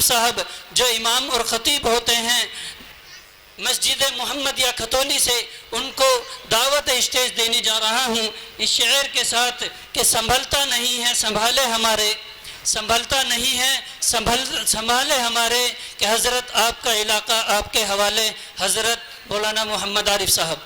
عارف صاحب جو امام اور خطیب ہوتے ہیں مسجد محمدیہ کھتولی سے، ان کو دعوت اسٹیج دینے جا رہا ہوں اس شعر کے ساتھ کہ سنبھلتا نہیں ہے سنبھالے ہمارے، سنبھلتا نہیں ہے سنبھالے ہمارے، کہ حضرت آپ کا علاقہ آپ کے حوالے، حضرت مولانا محمد عارف صاحب۔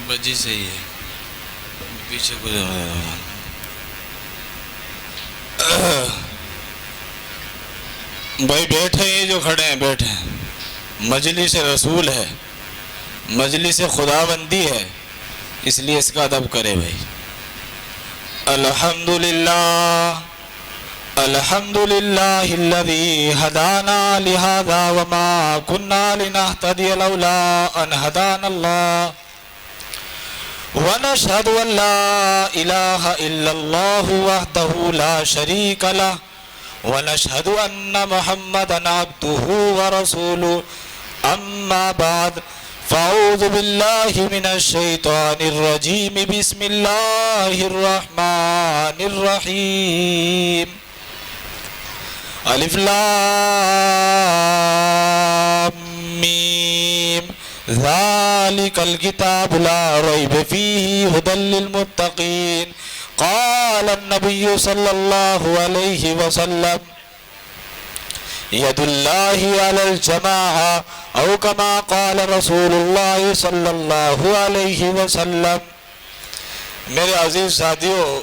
بجی صحیح ہے، پیچھے کو بھائی بیٹھے، یہ جو کھڑے ہیں بیٹھے، مجلس رسول ہے، مجلس خدا بندی ہے، اس لیے اس کا ادب کرے بھائی۔ الحمدللہ الحمدللہ الذی ہدانا لہذا وما کنا لنہتدی لولا ان ہدانا اللہ ونشہد ان لا الہ الا اللہ وحدہ لا شریک لہ ونشہد ان محمدا عبدہ ورسولہ اما بعد فاعوذ باللہ من الشیطان الرجیم بسم اللہ الرحمن الرحیم الف لام میم ذالک الکتاب لا ریب فیہ ھدی للمتقین قال النبی صلی اللہ علیہ وسلم ید اللہ علی الجماعہ او کما قال رسول اللہ صلی اللہ علیہ وسلم۔ میرے عزیز ساتھیو،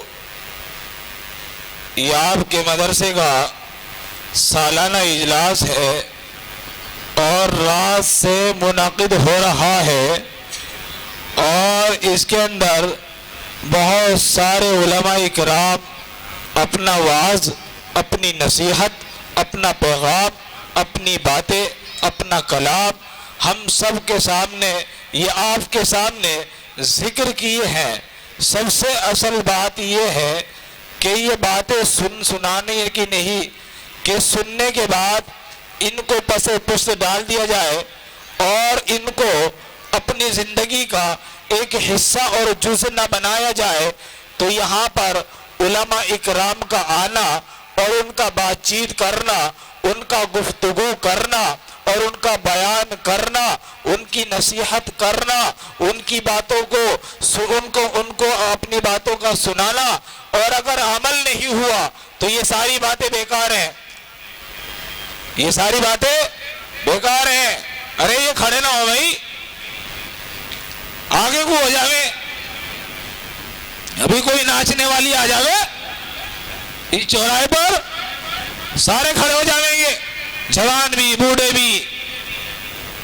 یہ آپ کے مدرسے کا سالانہ اجلاس ہے اور رات سے منعقد ہو رہا ہے، اور اس کے اندر بہت سارے علماء کرام اپنا وعظ، اپنی نصیحت، اپنا پیغام، اپنی باتیں، اپنا کلام ہم سب کے سامنے، یہ آپ کے سامنے ذکر کیے ہیں۔ سب سے اصل بات یہ ہے کہ یہ باتیں سنانے کی نہیں کہ سننے کے بعد ان کو پس پشت ڈال دیا جائے اور ان کو اپنی زندگی کا ایک حصہ اور جزء نہ بنایا جائے۔ تو یہاں پر علماء اکرام کا آنا اور ان کا بات چیت کرنا، ان کا گفتگو کرنا اور ان کا بیان کرنا، ان کی نصیحت کرنا، ان کی باتوں کو ان کو اپنی باتوں کا سنانا، اور اگر عمل نہیں ہوا تو یہ ساری باتیں بیکار ہیں، یہ ساری باتیں بیکار ہیں۔ ارے یہ کھڑے نہ ہو بھائی، آگے کو ہو جاوے، ابھی کوئی ناچنے والی آ جاوے اس چوراہے پر، سارے کھڑے ہو جائیں گے، جوان بھی، بوڑھے بھی،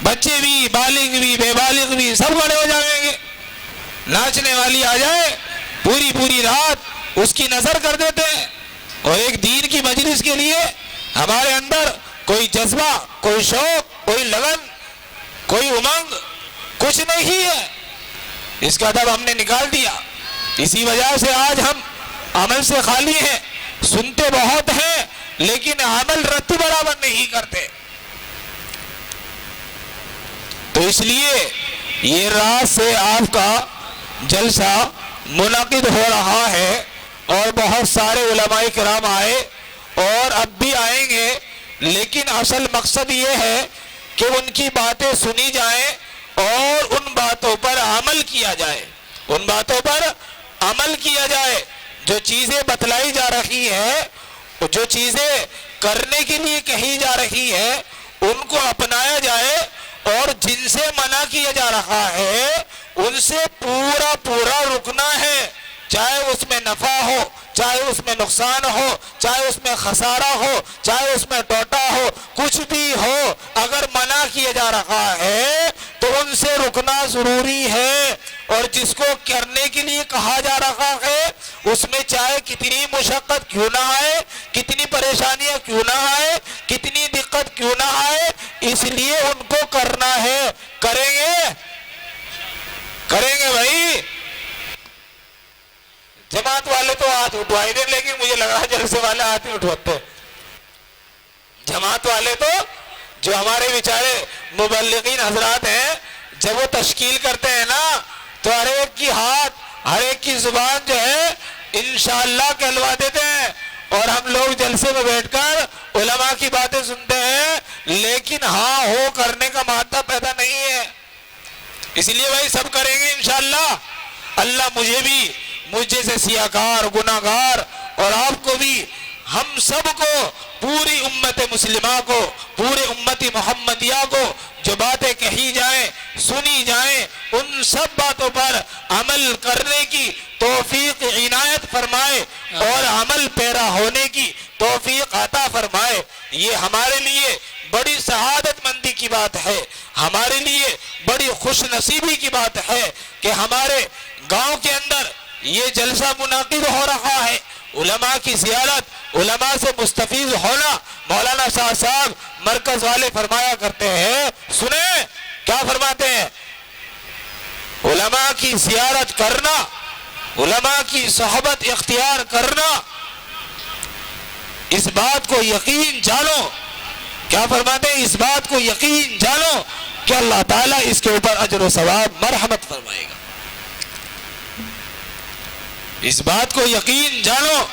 بچے بھی، بالغ بھی، بے بالغ بھی، سب کھڑے ہو جائیں گے۔ ناچنے والی آ جائے، پوری رات اس کی نظر کر دیتے ہیں، اور ایک دین کی مجلس کے لیے ہمارے اندر کوئی جذبہ، کوئی شوق، کوئی لگن، کوئی امنگ کچھ نہیں ہے۔ اس کا ادب ہم نے نکال دیا، اسی وجہ سے آج ہم عمل سے خالی ہیں، سنتے بہت ہیں لیکن عمل رتی برابر نہیں کرتے۔ تو اس لیے یہ رات سے آپ کا جلسہ منعقد ہو رہا ہے، اور بہت سارے علماء کرام آئے اور اب بھی آئیں گے، لیکن اصل مقصد یہ ہے کہ ان کی باتیں سنی جائیں اور ان باتوں پر عمل کیا جائے، ان باتوں پر عمل کیا جائے۔ جو چیزیں بتلائی جا رہی ہیں، جو چیزیں کرنے کے لیے کہی جا رہی ہیں، ان کو اپنایا جائے، اور جن سے منع کیا جا رہا ہے ان سے پورا رکنا ہے، چاہے اس میں نفع ہو، چاہے اس میں نقصان ہو، چاہے اس میں خسارہ ہو، چاہے اس میں ٹوٹا ہو، کچھ بھی ہو، اگر منع کیا جا رہا ہے تو ان سے رکنا ضروری ہے۔ اور جس کو کرنے کے لیے کہا جا رہا ہے اس میں چاہے کتنی مشقت کیوں نہ آئے، کتنی پریشانیاں کیوں نہ آئے، کتنی دقت کیوں نہ آئے، اس لیے ان کو کرنا ہے۔ کریں گے بھائی، جماعت والے تو ہاتھ اٹھوائے دیں، لیکن مجھے لگ رہا جلسے والے ہاتھ نہیں اٹھواتے. جماعت والے تو جو ہمارے بیچارے مبلغین حضرات ہیں، جب وہ تشکیل کرتے ہیں نا تو ہر ایک کی ہاتھ، ہر ایک کی زبان جو ہے انشاءاللہ کہلوا دیتے ہیں. اور ہم لوگ جلسے میں بیٹھ کر علماء کی باتیں سنتے ہیں، لیکن ہاں ہو کرنے کا مادہ پیدا نہیں ہے. اس لیے بھائی سب کریں گے انشاءاللہ. اللہ مجھے بھی، مجھ جیسے سیاہکار گناہگار، اور آپ کو بھی، ہم سب کو، پوری امت مسلمہ کو، پورے امتی محمدیہ کو جو باتیں کہی جائیں، سنی جائیں، ان سب باتوں پر عمل کرنے کی توفیق عنایت فرمائے اور عمل پیرا ہونے کی توفیق عطا فرمائے. یہ ہمارے لیے بڑی سعادت مندی کی بات ہے، ہمارے لیے بڑی خوش نصیبی کی بات ہے کہ ہمارے گاؤں کے اندر یہ جلسہ منعقد ہو رہا ہے. علماء کی زیارت، علماء سے مستفیض ہونا. مولانا شاہ صاحب مرکز والے فرمایا کرتے ہیں، سنیں کیا فرماتے ہیں، علماء کی زیارت کرنا، علماء کی صحبت اختیار کرنا، اس بات کو یقین جانو. کیا فرماتے ہیں؟ اس بات کو یقین جانو کہ اللہ تعالیٰ اس کے اوپر اجر و ثواب مرحمت فرمائے گا. اس بات کو یقین جانو.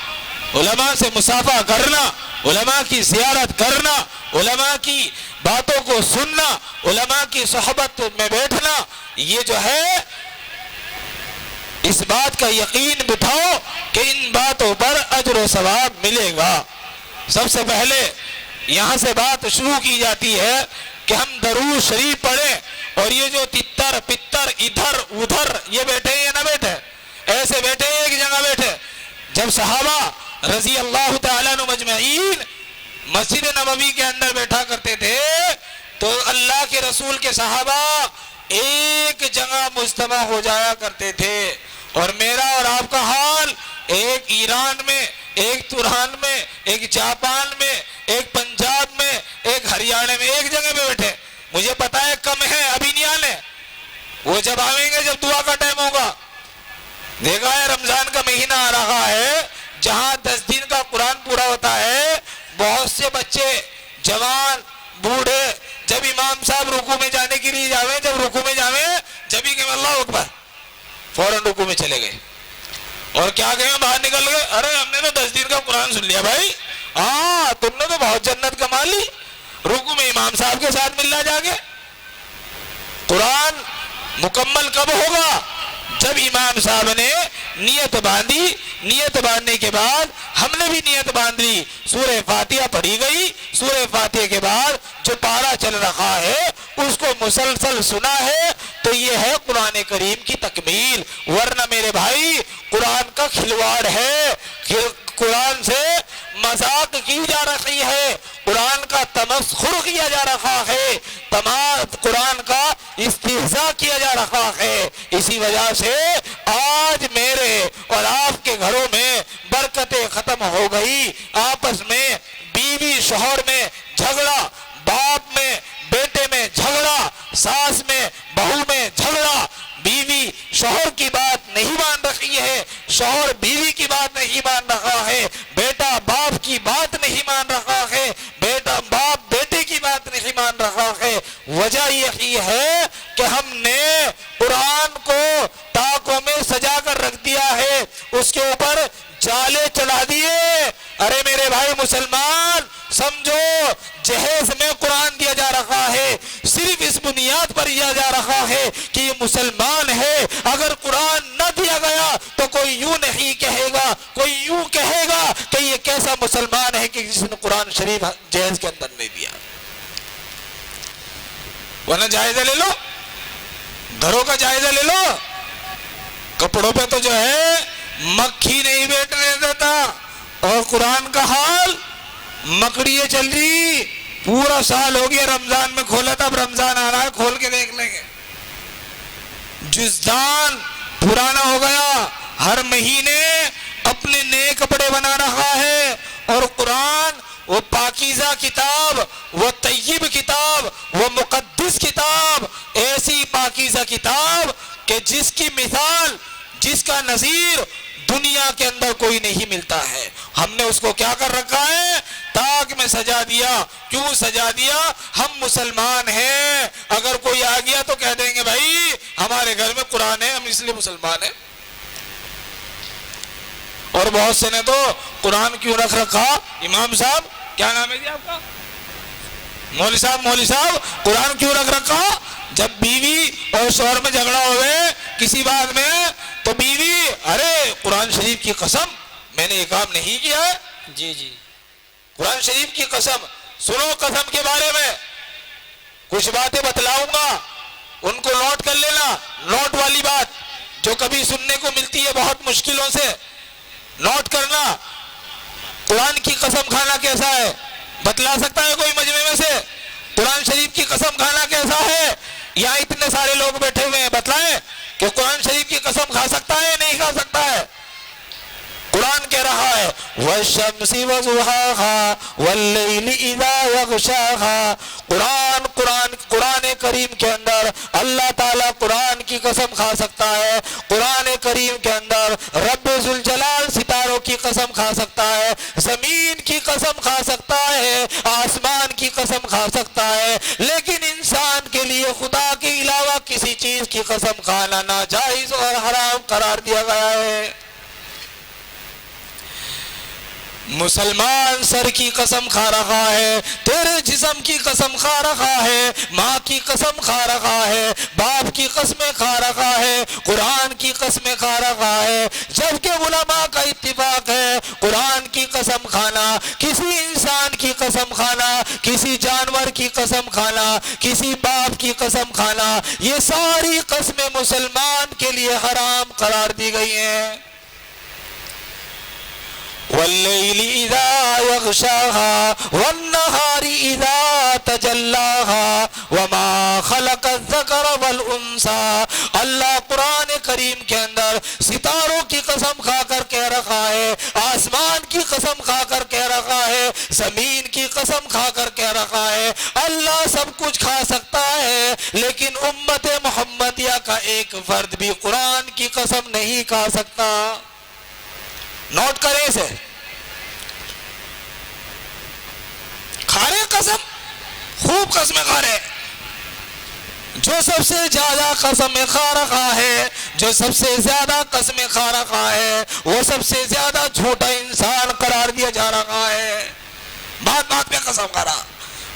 علماء سے مصافحہ کرنا، علماء کی زیارت کرنا، علماء کی باتوں کو سننا، علماء کی صحبت میں بیٹھنا، یہ جو ہے اس بات کا یقین بٹھاؤ کہ ان باتوں پر اجر و ثواب ملے گا. سب سے پہلے یہاں سے بات شروع کی جاتی ہے کہ ہم درود شریف پڑھیں، اور یہ جو تتر پتر ادھر ادھر یہ بیٹھے یا نہ بیٹھے، ایسے بیٹھے ایک جگہ بیٹھے. جب صحابہ رضی اللہ تعالیٰ عنہ مجمعین مسجد نبوی کے اندر بیٹھا کرتے تھے تو اللہ کے رسول کے صحابہ ایک جگہ مجتمع ہو جایا کرتے تھے. اور میرا اور آپ کا حال ایک ایران میں، ایک ترہان میں، ایک جاپان میں، ایک پنجاب میں، ایک ہریانہ میں، ایک جگہ پہ بیٹھے. مجھے پتا ہے کم ہے، ابھی نہیں آنے، وہ جب آئیں گے جب دعا کا ٹائم ہوگا. دیکھا ہے رمضان کا مہینہ آ رہا ہے، جہاں 10 دن کا قرآن پورا ہوتا ہے، بہت سے بچے، جوان، بوڑھے جب امام صاحب رکوع میں جانے کے لیے جاویں، جب رکوع میں جاویں جب ہی کہ اللہ اکبر فوراً رکوع میں چلے گئے. اور کیا کہیں باہر نکل گئے، ارے ہم نے تو 10 دن کا قرآن سن لیا بھائی. ہاں تم نے تو بہت جنت کما لی، رکوع میں امام صاحب کے ساتھ ملنا جا کے. قرآن مکمل کب ہوگا؟ جب امام صاحب نے نیت باندھی. نیت باندھنے کے بعد ہم نے بھی نیت باندھ لی، سورہ فاتحہ پڑھی گئی. سورہ فاتحہ کے بعد جو پارہ چل رہا ہے اس کو مسلسل سنا ہے تو یہ ہے قرآن کریم کی تکمیل. ورنہ میرے بھائی قرآن کا کھلواڑ ہے، قرآن سے مذاق کی جا رہی ہے، قرآن کا تمسخر کیا جا رہا ہے، قرآن کا استہزاء کیا جا رہا ہے. اسی وجہ سے آج میرے اور آپ کے گھروں میں برکتیں ختم ہو گئی. آپس میں بیوی شوہر میں جھگڑا، باپ میں بیٹے میں جھگڑا، ساس میں بہو میں جھگڑا. بیوی شوہر کی بات نہیں مان رہی ہے، شوہر بیوی کی بات نہیں مان رہا ہے، بیٹا باپ کی بات نہیں مان رہا ہے، بیٹا باپ بیٹے کی بات نہیں مان رہا ہے. وجہ یہی ہے کہ ہم نے قرآن کو طاقوں میں سجا کر رکھ دیا ہے، اس کے اوپر جالے چلا دیے. ارے میرے بھائی مسلمان سمجھو، جہیز میں قرآن دیا جا رہا ہے صرف اس بنیاد پر دیا جا رہا ہے کہ یہ مسلمان ہے. اگر قرآن نہ دیا گیا تو کوئی یوں نہیں کہے گا، کوئی یوں کہے گا کہ یہ کیسا مسلمان ہے کہ جس نے قرآن شریف جہیز کے اندر نہیں دیا. ورنہ جائزہ لے لو، گھروں کا جائزہ لے لو، کپڑوں پہ تو جو ہے مکھی نہیں بیٹھنے دیتا، اور قرآن کا حال مکڑیے چل رہی. پورا سال ہو گیا رمضان میں کھولا تھا، اب رمضان آ رہا ہے کھول کے دیکھ لیں گے. جزدان پرانا ہو گیا، ہر مہینے اپنے نئے کپڑے بنا رہا ہے. اور قرآن وہ پاکیزہ کتاب، وہ طیب کتاب، وہ مقدس کتاب، ایسی پاکیزہ کتاب کہ جس کی مثال، جس کا نظیر دنیا دنیا کے اندر کوئی نہیں ملتا ہے. ہم نے اس کو کیا کر رکھا ہے؟ تاج میں سجا دیا. کیوں سجا دیا؟ ہم مسلمان ہیں. اگر کوئی آ گیا تو کہہ دیں گے بھائی ہمارے گھر میں قرآن ہے, ہم اس لیے مسلمان ہیں. اور بہت سے نے تو قرآن کیوں رکھ رکھا؟ امام صاحب, کیا نام ہے جی آپ کا؟ مولوی صاحب, قرآن کیوں رکھ رکھا؟ جب بیوی اور شوہر میں جھگڑا ہوئے کسی بات میں تو بیوی, ارے قرآن شریف کی قسم میں نے یہ کام نہیں کیا ہے. جی قرآن شریف کی قسم. سنو, قسم کے بارے میں کچھ باتیں بتلاؤں گا, ان کو نوٹ کر لینا. نوٹ والی بات جو کبھی سننے کو ملتی ہے بہت مشکلوں سے, نوٹ کرنا. قرآن کی قسم کھانا کیسا ہے؟ بتلا سکتا ہے کوئی مجمع میں سے؟ قرآن شریف کی قسم کھانا کیسا ہے؟ یہاں اتنے سارے لوگ بیٹھے ہوئے ہیں, بتلائیں کہ قرآن شریف کی قسم کھا سکتا ہے نہیں کھا سکتا ہے؟ قرآن کہہ رہا ہے وَالشَّمْسِ وَضُحَاهَا وَاللَّيْلِ إِذَا يَغْشَاهَا. قرآن کریم کے اندر اللہ تعالیٰ قرآن کی قسم کھا سکتا ہے. قرآن کریم کے اندر رب ذوالجلال ستاروں کی قسم کھا سکتا ہے, زمین کی قسم کھا سکتا ہے, آسمان کی قسم کھا سکتا ہے. لیکن انسان کے لیے خدا کے علاوہ کسی چیز کی قسم کھانا ناجائز اور حرام قرار دیا گیا ہے. مسلمان سر کی قسم کھا رہا ہے, تیرے جسم کی قسم کھا رہا ہے, ماں کی قسم کھا رہا ہے, باپ کی قسمیں کھا رہا ہے, قرآن کی قسمیں کھا رہا ہے. جبکہ علماء کا اتفاق ہے قرآن کی قسم کھانا, کسی انسان کی قسم کھانا, کسی جانور کی قسم کھانا, کسی باپ کی قسم کھانا, یہ ساری قسمیں مسلمان کے لیے حرام قرار دی گئی ہیں. وَاللَّيْلِ إِذَا يَغْشَاهَا وَالنَّهَارِ إِذَا تَجَلَّاهَا وَمَا خَلَقَ الذَّكَرَ وَالْأُنثَى. اللہ قرآن کریم کے اندر ستاروں کی قسم کھا کر کہہ رہا ہے, آسمان کی قسم کھا کر کہہ رہا ہے, زمین کی قسم کھا کر کہہ رہا ہے. اللہ سب کچھ کھا سکتا ہے لیکن امت محمدیہ کا ایک فرد بھی قرآن کی قسم نہیں کھا سکتا. نوٹ کریں اسے. کھا رہے قسم, خوب قسمیں کھا رہے. جو سب سے زیادہ قسمیں کھا رہا ہے, جو سب سے زیادہ قسمیں کھا رہا ہے, وہ سب سے زیادہ جھوٹا انسان قرار دیا جا رہا ہے. بات بات میں قسم کھا رہا.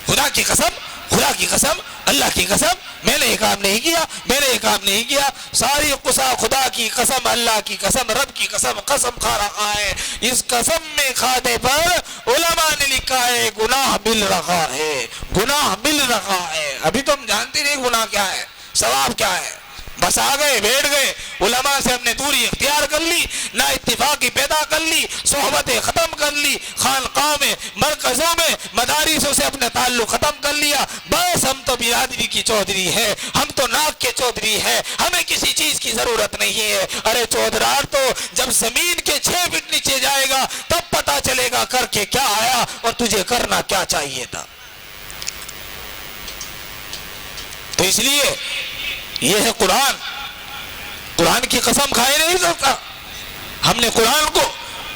خدا کی قسم, خدا کی قسم, اللہ کی قسم, میں نے یہ کام نہیں کیا, میں نے یہ کام نہیں کیا. ساری قسم خدا کی قسم, اللہ کی قسم, رب کی قسم, قسم کھا رہا ہے. اس قسم میں کھانے پر علماء نے لکھا ہے گناہ مل رہا ہے, گناہ مل رہا ہے. ابھی تو ہم جانتے نہیں گناہ کیا ہے, ثواب کیا ہے. بس آ گئے, بیٹھ گئے, علماء سے ہم نے دوری اختیار کر لی, نا اتفاقی پیدا کر لی, صحبتیں ختم کر لی, خانقاہوں میں, مرکزوں میں, مدارسوں سے اپنے تعلق ختم کر لیا. بس ہم تو برادری کی چودھری ہے, ہم تو ناک کے چودھری ہے, ہمیں کسی چیز کی ضرورت نہیں ہے. ارے چودھرار تو جب زمین کے 6 فٹ نیچے جائے گا تب پتا چلے گا کر کے کیا آیا اور تجھے کرنا کیا چاہیے تھا. تو اس لیے یہ ہے قرآن. قرآن کی قسم کھائے نہیں سکتا. ہم نے قرآن کو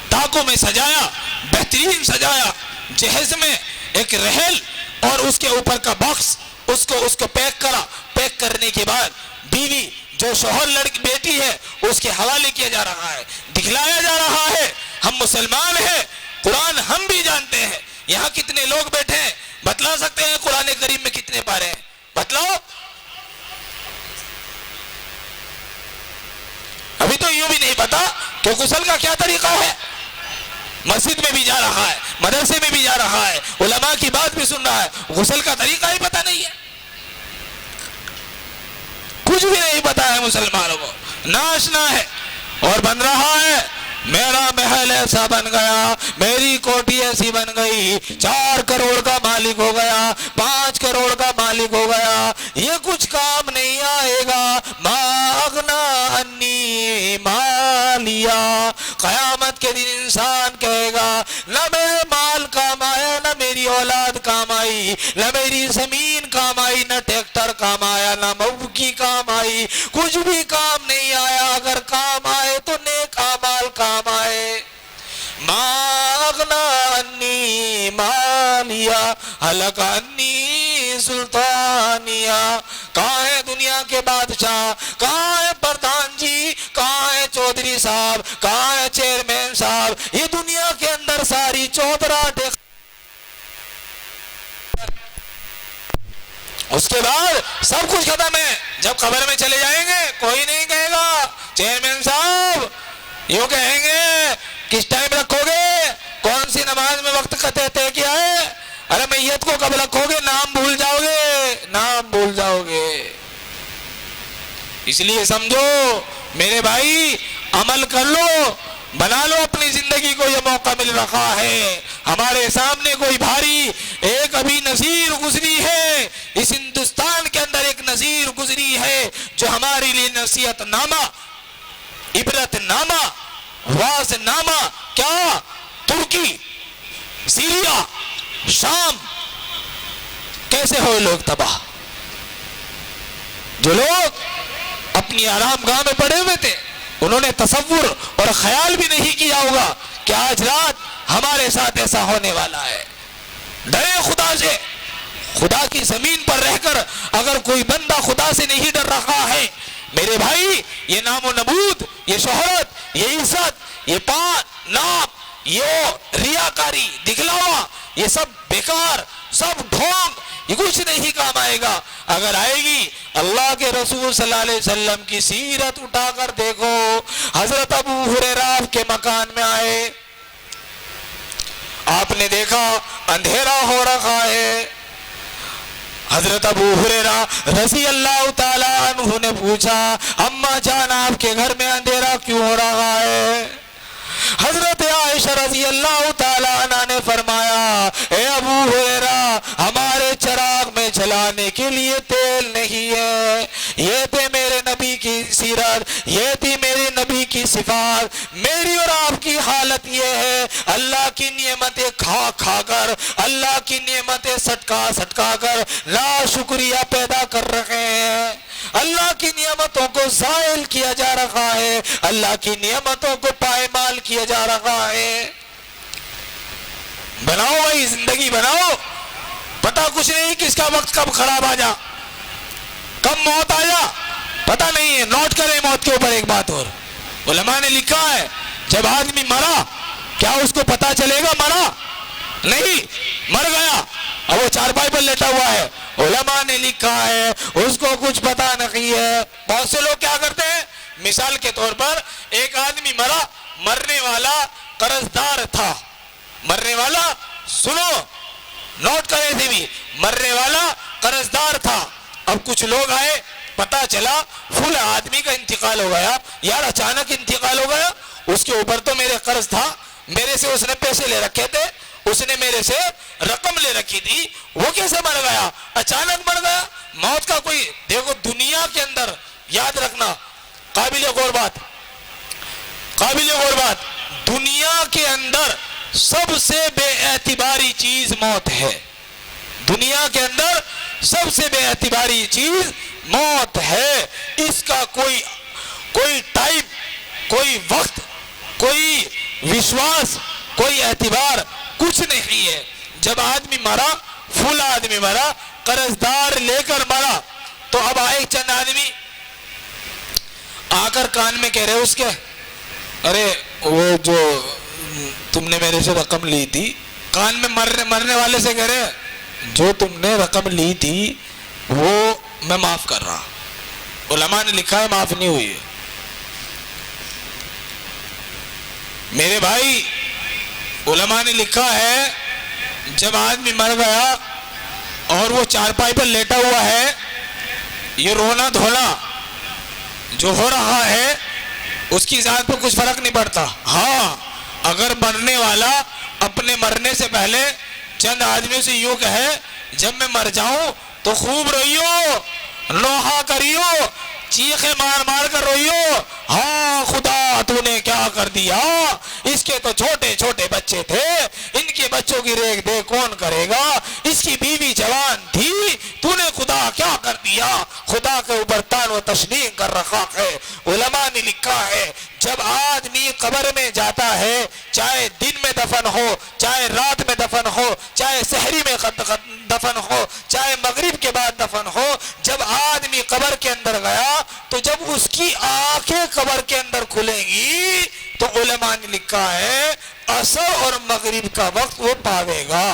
تاکوں میں سجایا, بہترین سجایا, جہیز میں ایک رحل اور اس کے اوپر کا باکس, اس کو پیک کرا. پیک کرنے کے بعد بیوی جو شوہر لڑکی بیٹی ہے اس کے حوالے کیا جا رہا ہے, دکھلایا جا رہا ہے ہم مسلمان ہیں, قرآن ہم بھی جانتے ہیں. یہاں کتنے لوگ بیٹھے ہیں, بتلا سکتے ہیں قرآن کریم میں کتنے پارے ہیں؟ بتلاؤ. ابھی تو یوں بھی نہیں پتا کہ غسل کا کیا طریقہ ہے. مسجد میں بھی جا رہا ہے, مدرسے میں بھی جا رہا ہے, علماء کی بات بھی سن رہا ہے, غسل کا طریقہ ہی پتا نہیں ہے, کچھ بھی نہیں پتا ہے مسلمانوں کو, ناشنا ہے. اور بن رہا ہے میرا محل ایسا بن گیا, میری کوٹھی ایسی بن گئی, 4 کروڑ کا مالک ہو گیا, 5 کروڑ کا مالک ہو گیا. یہ کچھ کام نہیں آئے گا. ما اغنا انی مالیا. قیامت کے دن انسان کہے گا نہ میرے مال کام آیا, نہ میری اولاد کام آئی, نہ میری زمین کام آئی, نہ ٹریکٹر کام آیا, نہ موکی کام آئی, کچھ بھی کام نہیں آیا. اگر کام آئے تو نیک اعمال کام آئے. ما اغنا انی مالیا ہلک انی سلطانیا. کہاں ہے دنیا کے بادشاہ, کہاں ہے پردھان جی, کہاں ہے چودھری صاحب, کہاں ہے چیئرمین صاحب. یہ دنیا کے اندر ساری چودراہٹیں, اس کے بعد سب کچھ ختم ہے. جب قبر میں چلے جائیں گے کوئی نہیں کہے گا چیئرمین صاحب, یوں کہیں گے کس ٹائم رکھو گے, کون سی نماز میں وقت کا طے کیا ہے. ارے میت کو کب رکھو گے, نام بھول جاؤ گے, نام بھول جاؤ گے. اس لیے سمجھو میرے بھائی, عمل کر لو, بنا لو اپنی زندگی کو. یہ موقع مل رہا ہے, ہمارے سامنے کوئی بھاری ایک ابھی نذیر گزری ہے, اس ہندوستان کے اندر ایک نذیر گزری ہے جو ہمارے لیے نصیحت نامہ, عبرت نامہ, واعظ نامہ. کیا ترکی, سیریا, شام, کیسے ہوئے لوگ تباہ. جو لوگ اپنی آرام گاہ میں پڑے ہوئے تھے, انہوں نے تصور اور خیال بھی نہیں کیا ہوگا کہ آج رات ہمارے ساتھ ایسا ہونے والا ہے. ڈرے خدا سے. خدا کی زمین پر رہ کر اگر کوئی بندہ خدا سے نہیں ڈر رہا ہے میرے بھائی, یہ نام و نمود, یہ شہرت, یہ عزت, یہ نام, یہ ریاکاری, دکھلاوا, یہ سب بیکار, سب ڈھونگ, یہ کچھ نہیں کام آئے گا. اگر آئے گی اللہ کے رسول صلی اللہ علیہ وسلم کی سیرت اٹھا کر دیکھو. حضرت ابو ہریرہ کے مکان میں آئے, آپ نے دیکھا اندھیرا ہو رہا ہے. حضرت ابو ہریرہ رضی اللہ تعالیٰ عنہ نے پوچھا, اماں جان آپ کے گھر میں اندھیرا کیوں ہو رہا ہے؟ حضرت عائشہ رضی اللہ تعالیٰ عنہ نے فرمایا, اے ابو ہریرہ, ہمارے چراغ میں جلانے کے لیے تیل نہیں ہے. یہ تھے میرے نبی کی سیرت, یہ تھی میرے نبی کی صفات. میری اور آپ کی حالت یہ ہے, اللہ کی نعمتیں کھا کھا کر, اللہ کی نعمتیں سٹکا سٹکا کر لا شکریہ پیدا کر رہے ہیں. اللہ کی نعمتوں کو زائل کیا جا رہا ہے, اللہ کی نعمتوں کو پائمال کیا جا رہا ہے. بناؤ بھائی زندگی بناؤ, پتہ کچھ نہیں کس کا وقت کب خراب آ جا, کب موت آ جا, پتہ نہیں ہے. نوٹ کریں موت کے اوپر ایک بات اور, علماء نے لکھا ہے جب آدمی مرا کیا اس کو پتہ چلے گا مرا؟ نہیں, مر گیا, اب وہ چارپائی پر لیٹا ہوا ہے. علماء نے لکھا ہے اس کو کچھ پتہ نہیں ہے. بہت سے لوگ کیا کرتے ہیں, مثال کے طور پر ایک آدمی مرا, مرنے والا قرضدار تھا, مرنے والا, سنو نوٹ کرے تھے بھی, مرنے والا قرضدار تھا. اب کچھ لوگ آئے, پتہ چلا فلاں آدمی کا انتقال ہو گیا. یار اچانک انتقال ہو گیا, اس کے اوپر تو میرے قرض تھا, میرے سے اس نے پیسے لے رکھے تھے, اس نے میرے سے رقم لے رکھی تھی, وہ کیسے مر گیا, اچانک مر گیا. موت کا کوئی دیکھو دنیا کے اندر یاد رکھنا, قابل غور بات, قابل غور بات, دنیا کے اندر سب سے بے اعتباری چیز موت ہے. دنیا کے اندر سب سے بے اعتباری چیز موت ہے. اس کا کوئی ٹائم, کوئی وقت, کوئی وشواس, کوئی اعتبار کچھ نہیں ہے. جب آدمی مرا, فل آدمی مرا, قرضدار لے کر مرا, تو اب آئے چند آدمی آ کر کان میں کہہ رہے اس کے, ارے وہ جو تم نے میرے سے رقم لی تھی, کان میں مرنے والے سے کہہ رہے جو تم نے رقم لی تھی وہ میں معاف کر رہا. علماء نے لکھا ہے معاف نہیں ہوئی ہے. میرے بھائی علماء نے لکھا ہے جب آدمی مر گیا اور وہ چارپائی پر لیٹا ہوا ہے, یہ رونا دھونا جو ہو رہا ہے اس کی ذات پر کچھ فرق نہیں پڑتا. ہاں اگر مرنے والا اپنے مرنے سے پہلے چند آدمیوں سے یوں کہے جب میں مر جاؤں تو خوب روئیو, نوحہ کریو, چیخیں مار مار کر روئیو, ہاں خدا تو نے کیا کر دیا, اس کے تو چھوٹے چھوٹے بچے تھے, ان کے بچوں کی ریکھ دیکھ کون کرے گا, اس کی بیوی جوان تھی, تو تو نے خدا کیا کر دیا؟ خدا کے اوپر تان و تشنیع کر رکھا ہے۔ علماء نے لکھا ہے جب آدمی قبر میں جاتا ہے، چاہے دن میں دفن ہو، چاہے رات میں دفن ہو، چاہے سحری میں دفن ہو، چاہے مغرب کے بعد دفن ہو، جب آدمی قبر کے اندر گیا تو جب اس کی آنکھیں قبر کے اندر کھلیں گی تو علماء نے لکھا ہے عصر اور مغرب کا وقت وہ پاوے گا۔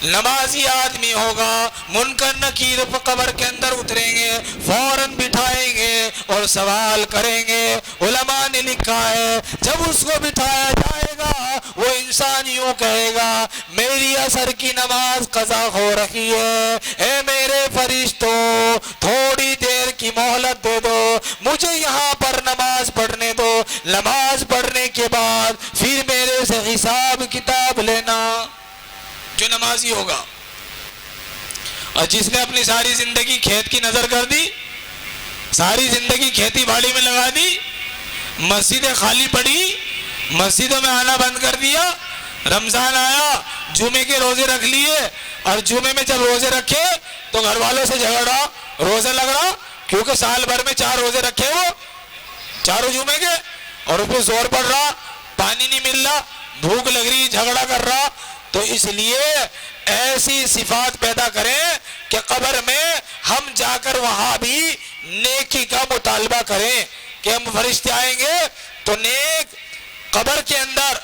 نمازی آدمی ہوگا، منکر نکیر قبر کے اندر اتریں گے، فوراً بٹھائیں گے اور سوال کریں گے۔ علماء نے لکھا ہے جب اس کو بٹھایا جائے گا وہ انسان یوں کہے گا میری عصر کی نماز قضا ہو رہی ہے، اے میرے فرشتوں تھوڑی دیر کی مہلت دے دو، مجھے یہاں پر نماز پڑھنے دو، نماز پڑھنے کے بعد پھر میرے سے حساب کتاب لینا۔ جو نمازی ہوگا اور جس نے اپنی ساری زندگی کھیت کی نظر کر دی، ساری زندگی کھیتی باڑی میں لگا دی، مسجدیں خالی پڑی، مسجدوں میں آنا بند کر دیا، رمضان آیا جمعے کے روزے رکھ لیے اور جمعے میں جب روزے رکھے تو گھر والوں سے جھگڑا، روزہ لگ رہا کیونکہ سال بھر میں 4 روزے رکھے وہ چاروں جمعے کے، اور اس پہ زور پڑ رہا، پانی نہیں مل رہا، بھوک لگ رہی، جھگڑا کر رہا۔ تو اس لیے ایسی صفات پیدا کریں کہ قبر میں ہم جا کر وہاں بھی نیکی کا مطالبہ کریں کہ ہم فرشتے آئیں گے تو نیک قبر کے اندر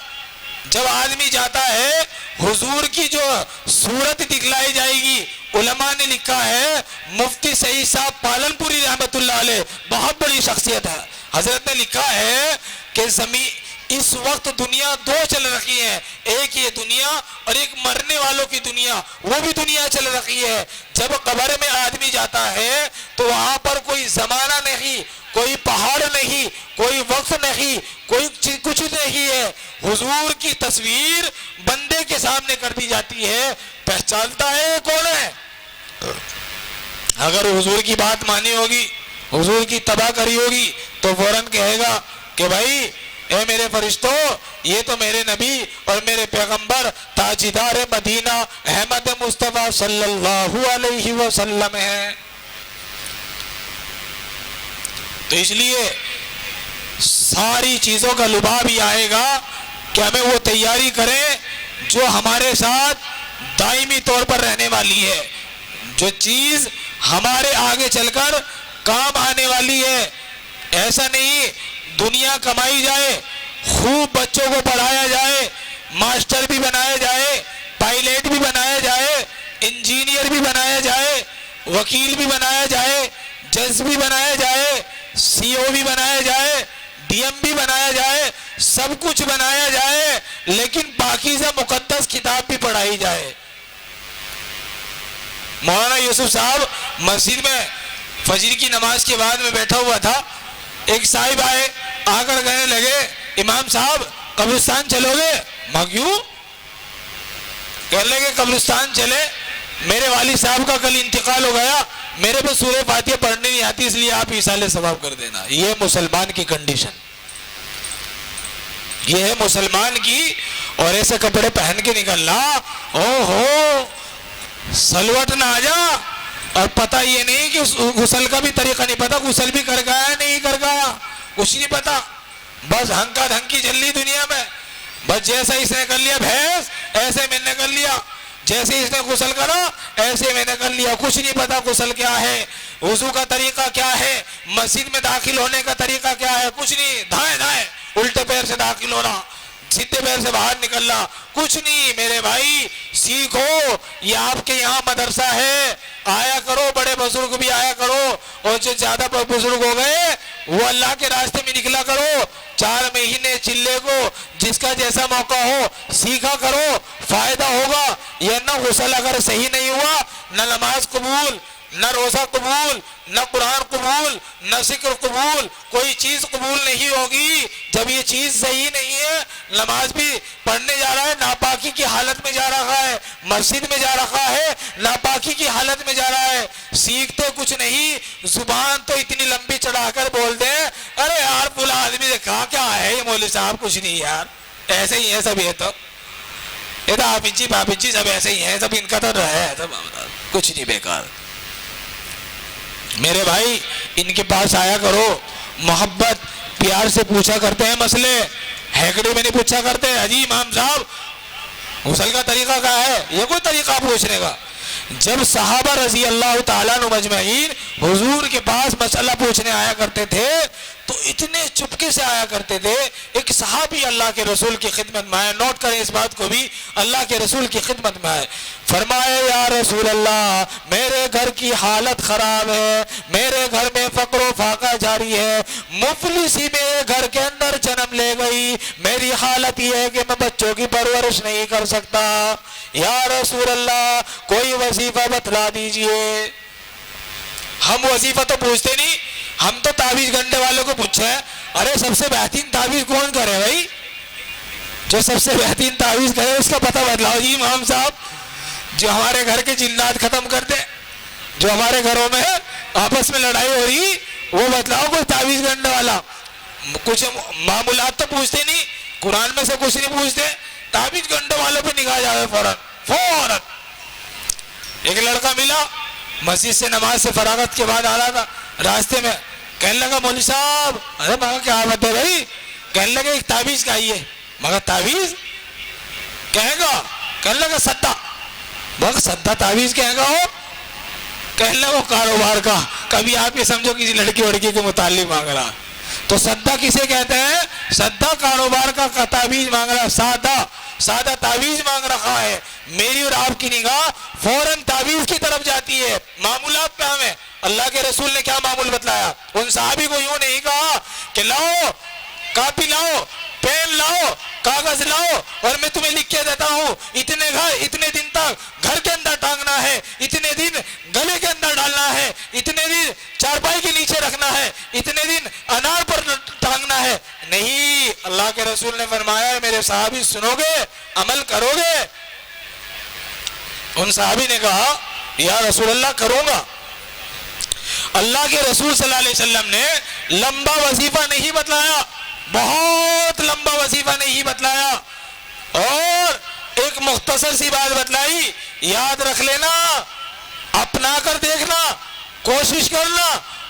جب آدمی جاتا ہے حضور کی جو صورت دکھلائی جائے گی۔ علماء نے لکھا ہے مفتی سعید صاحب پالن پوری رحمت اللہ علیہ بہت بڑی شخصیت ہے، حضرت نے لکھا ہے کہ زمین اس وقت دنیا 2 چل رہی ہے، ایک یہ دنیا اور ایک مرنے والوں کی دنیا، وہ بھی دنیا چل رہی ہے۔ جب قبر میں آدمی جاتا ہے تو وہاں پر کوئی زمانہ نہیں، کوئی پہاڑ نہیں، کوئی وقت نہیں، کوئی کچھ نہیں ہے، حضور کی تصویر بندے کے سامنے کر دی جاتی ہے، پہچانتا ہے کون ہے؟ اگر حضور کی بات مانی ہوگی، حضور کی تباہ کری ہوگی تو فوراً کہے گا کہ بھائی اے میرے فرشتوں یہ تو میرے نبی اور میرے پیغمبر تاجدار مدینہ احمد مصطفیٰ صلی اللہ علیہ وسلم ہیں۔ تو اس لیے ساری چیزوں کا لباب ہی آئے گا کہ ہمیں وہ تیاری کریں جو ہمارے ساتھ دائمی طور پر رہنے والی ہے، جو چیز ہمارے آگے چل کر کام آنے والی ہے۔ ایسا نہیں دنیا کمائی جائے، خوب بچوں کو پڑھایا جائے، ماسٹر بھی بنایا جائے، پائلٹ بھی بنایا جائے، انجینئر بھی بنایا جائے، وکیل بھی بنایا جائے، جج بھی بنایا جائے، سی او بھی بنایا جائے، ڈی ایم بھی بنایا جائے، سب کچھ بنایا جائے، لیکن پاکیزہ مقدس کتاب بھی پڑھائی جائے۔ مولانا یوسف صاحب مسجد میں فجر کی نماز کے بعد میں بیٹھا ہوا تھا، ایک صاحب آئے، آ کر کہنے لگے امام صاحب قبرستان چلو گے؟ میں کیوں؟ کہنے لگے قبرستان چلے، میرے والد صاحب کا کل انتقال ہو گیا، میرے پہ سورہ فاتحہ پڑھنے نہیں آتی، اس لیے آپ ایصال ثواب کر دینا۔ یہ مسلمان کی کنڈیشن، یہ ہے مسلمان کی، اور ایسے کپڑے پہن کے نکلنا، او ہو سلوٹ نہ آ جا، اور پتہ یہ نہیں کہ غسل کا بھی طریقہ نہیں پتا، غسل بھی کر گیا نہیں کر گیا، کچھ نہیں پتا، بس ہنکا دھنکی چل رہی دنیا میں، بس جیسا اس نے کر لیا بھینس ایسے میں نے کر لیا، جیسے اس نے غسل کرا ایسے میں نے کر لیا، کچھ نہیں پتا غسل کیا ہے، وضو کا طریقہ کیا ہے، مسجد میں داخل ہونے کا طریقہ کیا ہے، کچھ نہیں، دھائیں دھائیں الٹے پیر سے داخل ہونا، سیدھے پیر سے باہر نکلنا، کچھ نہیں۔ میرے بھائی سیکھو، یہ آپ کے یہاں مدرسہ ہے، آیا کرو، بڑے بزرگ بھی آیا کرو، اور جو زیادہ بزرگ ہو گئے وہ اللہ کے راستے میں نکلا کرو، 4 مہینے چلے کو جس کا جیسا موقع ہو سیکھا کرو، فائدہ ہوگا۔ یہ نہ غسل اگر صحیح نہیں ہوا، نہ نماز قبول، نہ روزہ قبول، نہ قرآن قبول، نہ ذکر قبول، کوئی چیز قبول نہیں ہوگی۔ جب یہ چیز صحیح نہیں ہے، نماز بھی پڑھنے جا رہا ہے ناپاکی کی حالت میں جا رہا ہے، مسجد میں جا رہا ہے ناپاکی کی حالت میں جا رہا ہے، سیکھتے کچھ نہیں، زبان تو اتنی لمبی چڑھا کر بول دیں، ارے یار فلاں آدمی نے کہا کیا ہے یہ مولوی صاحب، کچھ نہیں یار، ایسے ہی ہے سب، یہ تو یہ تو آپچی باپچی سب ایسے ہی ہیں, سب ان کا تو ہے, سب کچھ نہیں بیکار. میرے بھائی ان کے پاس آیا کرو, محبت پیار سے پوچھا کرتے ہیں مسئلے, ہیکڑے میں نہیں پوچھا کرتے. حجی امام صاحب غسل کا طریقہ کیا ہے, یہ کوئی طریقہ پوچھنے کا. جب صحابہ رضی اللہ تعالیٰ عنہ مجمعین حضور کے پاس مسئلہ پوچھنے آیا کرتے تھے تو اتنے چپکے سے آیا کرتے تھے. ایک صحابی اللہ کے رسول کی خدمت میں آئے, نوٹ کریں اس بات کو بھی, اللہ کے رسول کی خدمت میں آئے, فرمائے یا رسول اللہ میرے گھر کی حالت خراب ہے, میرے گھر میں فقر و فاقہ جاری ہے, مفلسی میرے گھر کے اندر جنم لے گئی, میری حالت یہ ہے کہ میں بچوں کی پرورش نہیں کر سکتا, یا رسول اللہ کوئی وظیفہ بتلا دیجئے. ہم وظیفہ تو پوچھتے نہیں, ہم تو تعویذ گنڈے والوں کو پوچھے ہیں, ارے سب سے بہترین تعویذ کون کرے بھائی, جو سب سے بہترین تعویذ کرے اس کا پتہ بتلاؤ جی امام صاحب. جو ہمارے گھر کے جنات ختم کر دے, جو ہمارے گھروں میں آپس میں لڑائی ہو رہی, وہ بتلاؤ کوئی تعویذ گنڈے والا. کچھ معمولات تو پوچھتے نہیں, قرآن میں سے کچھ نہیں پوچھتے, تعویذ گنڈے والوں پہ نگاہ جاوے فوراً. ایک لڑکا ملا, مسجد سے نماز سے فراغت کے بعد آ رہا تھا, راستے میں کہنے لگا مولوی صاحب, ارے مگر کیا بات ہے بھائی, کہنے لگا ایک تعویذ کا آئیے. مگر تعویذ کہے گا, کہنے لگا سدا. مگر سدا تعویذ کہے گا ہو, کہنے لگا کاروبار کا, کبھی آپ یہ سمجھو کسی لڑکی وڑکی کے متعلق مانگ رہا. تو سدا کسے کہتے ہیں, سدا کاروبار کا تعویذ مانگ رہا, سادہ تعویذ مانگ رہا ہے. میری اور آپ کی نگاہ فوراً تعویذ کی طرف جاتی ہے. معمولات پہ ہمیں اللہ کے رسول نے کیا معمول بتلایا, ان صحابی کو یوں نہیں کہا کہ لاؤ کاپی لاؤ, پین لاؤ, کاغذ لاؤ اور میں تمہیں لکھ کے دیتا ہوں, اتنے دن تک گھر کے اندر ٹانگنا ہے, اتنے دن گلے کے اندر ڈالنا ہے, اتنے دن چارپائی کے نیچے رکھنا ہے, اتنے دن انار پر ٹانگنا ہے. نہیں, اللہ کے رسول نے فرمایا میرے صحابی سنو گے, عمل کرو گے. ان صحابی نے کہا یا رسول اللہ کروں گا. اللہ کے رسول صلی اللہ علیہ وسلم نے لمبا وظیفہ نہیں بتلایا, بہت لمبا وظیفہ نہیں بتلایا, اور ایک مختصر سی بات بتلائی, یاد رکھ لینا, اپنا کر دیکھنا, کوشش کرنا,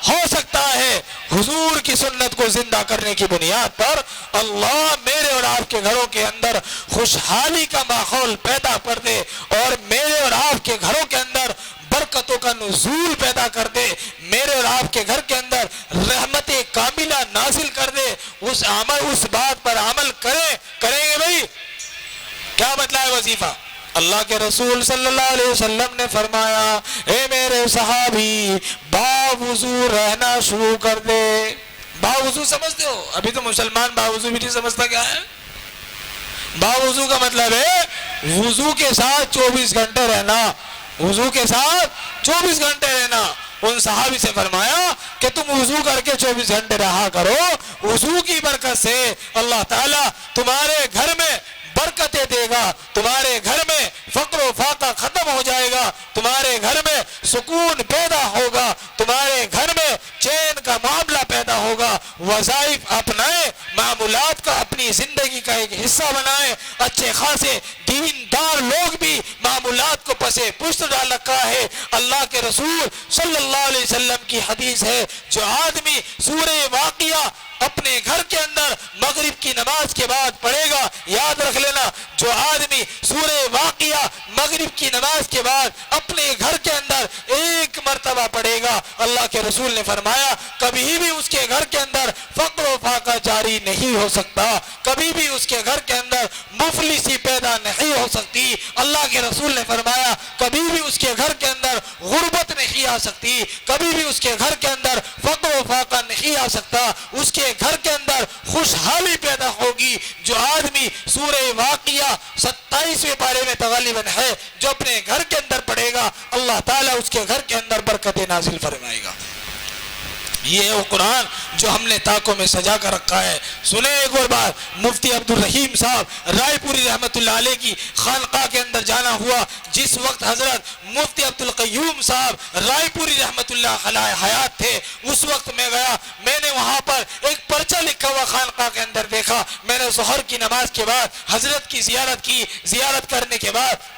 ہو سکتا ہے حضور کی سنت کو زندہ کرنے کی بنیاد پر اللہ میرے اور آپ کے گھروں کے اندر خوشحالی کا ماحول پیدا کر دے, اور میرے اور آپ کے گھروں کے اندر برکتوں کا نزول پیدا کر دے, میرے اور آپ کے گھر کے اندر رحمت کاملہ نازل کر دے. اس بات پر عمل کریں گے بھائی. کیا بتلایا وظیفہ, اللہ کے رسول صلی اللہ علیہ وسلم نے فرمایا اے میرے صحابی باوضو رہنا شروع کر دے. باوضو سمجھتے ہو, ابھی تو مسلمان باوضو بھی نہیں سمجھتا کیا ہے. باوضو کا مطلب ہے وضو کے ساتھ 24 گھنٹے رہنا, وضو کے ساتھ 24 گھنٹے رہنا. ان صحابی سے فرمایا کہ تم وضو کر کے 24 گھنٹے رہا کرو, وضو کی برکت سے اللہ تعالیٰ تمہارے گھر میں برکتیں دے گا, تمہارے گھر میں فقر و فاقہ ختم ہو جائے گا, تمہارے گھر میں سکون پیدا ہوگا, تمہارے گھر میں چین کا معاملہ پیدا ہوگا. وظائف اپنائیں, معمولات کا اپنی زندگی کا ایک حصہ بنائیں. اچھے خاصے دیندار لوگ بھی معمولات کو پسے پشت ڈال رکھا ہے. اللہ کے رسول صلی اللہ علیہ وسلم کی حدیث ہے, جو آدمی سورہ واقعہ اپنے گھر کے اندر مغرب کی نماز کے بعد پڑھے گا, یاد رکھ لینا, جو آدمی سورہ واقعہ مغرب کی نماز کے بعد اپنے گھر کے اندر ایک مرتبہ پڑھے گا, اللہ کے رسول نے فرمایا کبھی بھی اس کے گھر کے اندر فقر و فاقہ جاری نہیں ہو سکتا, کبھی بھی اس کے گھر کے اندر مفلسی پیدا نہیں ہو سکتی. اللہ کے رسول نے فرمایا کبھی بھی اس کے گھر کے اندر غربت نہیں آ سکتی, کبھی بھی اس کے گھر کے اندر فقر و فاقہ نہیں آ سکتا, اس کے گھر کے اندر خوشحالی پیدا ہوگی. جو آدمی سورہ واقعہ 27ویں پارے میں تغالباً ہے, جو اپنے گھر کے اندر پڑھے گا, اللہ تعالیٰ اس کے گھر کے اندر برکت نازل فرمائے گا. یہ ہے وہ قرآن جو ہم نے طاقوں میں سجا کر رکھا ہے۔ سنیں ایک اور بات، مفتی عبدالرحیم صاحب رائے پوری رحمۃ اللہ علیہ کی خانقاہ کے اندر جانا ہوا، جس وقت حضرت مفتی عبدالقیوم صاحب رائے پوری رحمۃ اللہ علیہ حیات تھے، اس وقت میں گیا، میں نے وہاں پر ایک پرچہ لکھا ہوا خانقاہ کے اندر دیکھا۔ میں نے ظہر کی نماز کے بعد حضرت کی زیارت کی، زیارت کرنے کے بعد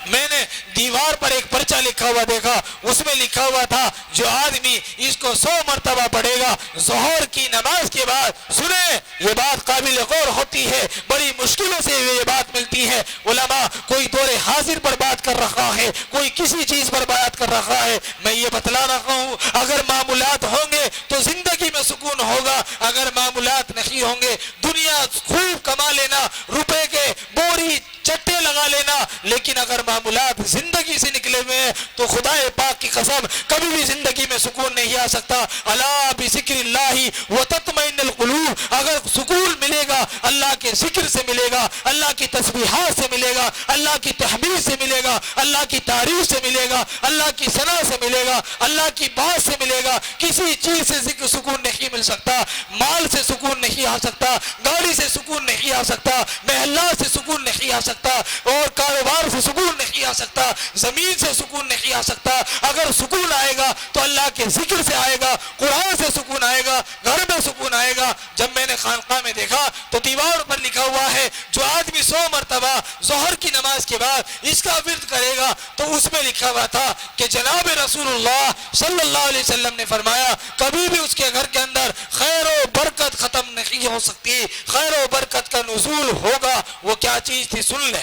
میں نے دیوار پر ایک پرچہ لکھا ہوا دیکھا، اس میں لکھا ہوا تھا جو آدمی اس کو 100 مرتبہ پڑھے گا ظہر کی نماز کے بعد۔ سنیں، یہ بات قابل غور ہوتی ہے، بڑی مشکلوں سے یہ بات ملتی ہے۔ علماء کوئی دور حاضر پر بات کر رہا ہے، کوئی کسی چیز پر بات کر رہا ہے، میں یہ بتلا رہا ہوں اگر معمولات ہوں گے تو زندگی میں سکون ہوگا، اگر معمولات نہیں ہوں گے دنیا خوب کما لینا، روپے کے بوری چٹے لگا لینا، لیکن اگر معمولات زندگی سے نکلے ہوئے ہیں تو خدا پاک کی قسم کبھی بھی زندگی میں سکون نہیں آ سکتا۔ الا بذکر اللہ وتطمئن القلوب، اگر سکون ملے گا اللہ کے ذکر سے ملے گا، اللہ کی تسبیحات سے ملے گا، اللہ کی تحمید سے ملے گا، اللہ کی تعریف سے ملے گا، اللہ کی ثنا سے ملے گا، اللہ کی بات سے ملے گا۔ کسی چیز سے سکون نہیں مل سکتا، مال سے سکون نہیں آ سکتا، گاڑی سے سکون نہیں آ سکتا، محلات سے سکون نہیں آ سکتا، اور کاروبار سے سکون نہیں آ سکتا، زمین سے سکون نہیں آ سکتا۔ اگر سکون آئے گا تو اللہ کے ذکر سے آئے گا، قرآن سے سکون آئے گا، گھر میں سکون آئے گا۔ جب میں نے خانقاہ میں دیکھا تو دیوار پر لکھا ہوا ہے جو آدمی 100 مرتبہ ظہر کی نماز کے بعد اس کا ورد کرے گا، تو اس میں لکھا ہوا تھا کہ جناب رسول اللہ صلی اللہ علیہ وسلم نے فرمایا کبھی بھی اس کے گھر کے اندر خیر و برکت ختم نہیں ہو سکتی، خیر و برکت کا نزول ہوگا۔ وہ کیا چیز تھی سن لے،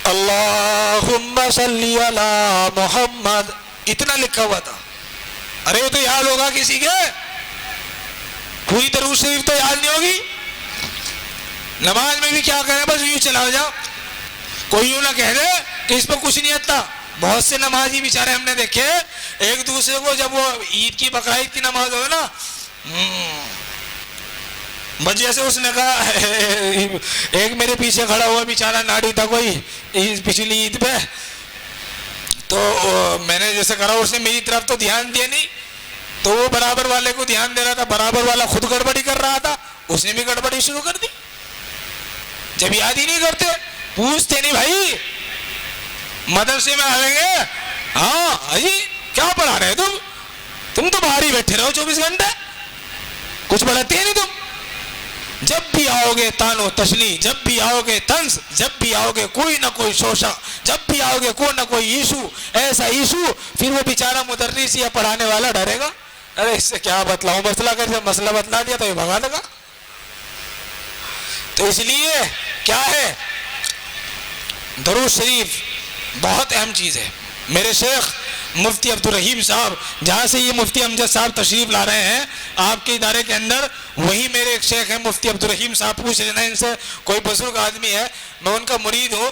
اللہم صلی علی محمد، اتنا لکھا ہوا تھا۔ ارے تو یاد ہوگا کسی کے؟ پوری درود شریف تو یاد نہیں ہوگی۔ نماز میں بھی کیا کریں، بس یوں چلا جاؤ، کوئی یوں نہ کہہ دے کہ اس پہ کچھ نہیں آتا۔ بہت سے نمازی بیچارے ہم نے دیکھے ایک دوسرے کو جب وہ عید کی بقرعید کی نماز ہو نا، بس جیسے اس نے کہا، ایک میرے پیچھے کھڑا ہوا بیچارہ ناڑی تھا کوئی پچھلی عید پہ، تو میں نے جیسے کرا اس نے میری طرف تو دھیان دیا نہیں، تو وہ برابر والے کو دھیان دے رہا تھا، برابر والا خود گڑبڑی کر رہا تھا، اس نے بھی گڑبڑی شروع کر دی۔ جب یاد ہی نہیں کرتے، پوچھتے نہیں بھائی مدرسے میں آئیں گے، ہاں جی کیا پڑھا رہے تم تو باہر ہی بیٹھے رہو 24 گھنٹے، کچھ پڑھاتے ہیں نہیں تم۔ جب بھی آؤ گے تانو تشنی، جب بھی آؤ گے طنز، جب بھی آؤ گے کوئی نہ کوئی شوشہ، جب بھی آؤ گے کوئی نہ کوئی ایشو، ایسا ایشو، پھر وہ بیچارہ مدرس یا پڑھانے والا ڈرے گا، ارے اس سے کیا بتلاؤں، مسئلہ بتلا دیا تو یہ بھگا دے گا۔ تو اس لیے کیا ہے، درود شریف بہت اہم چیز ہے۔ میرے شیخ مفتی عبدالرحیم صاحب، جہاں سے یہ مفتی امجد صاحب تشریف لا رہے ہیں آپ کے ادارے کے اندر، وہی میرے ایک شیخ ہیں مفتی عبدالرحیم صاحب، پوچھ لینا ان سے، کوئی بزرگ آدمی ہے، میں ان کا مرید ہوں،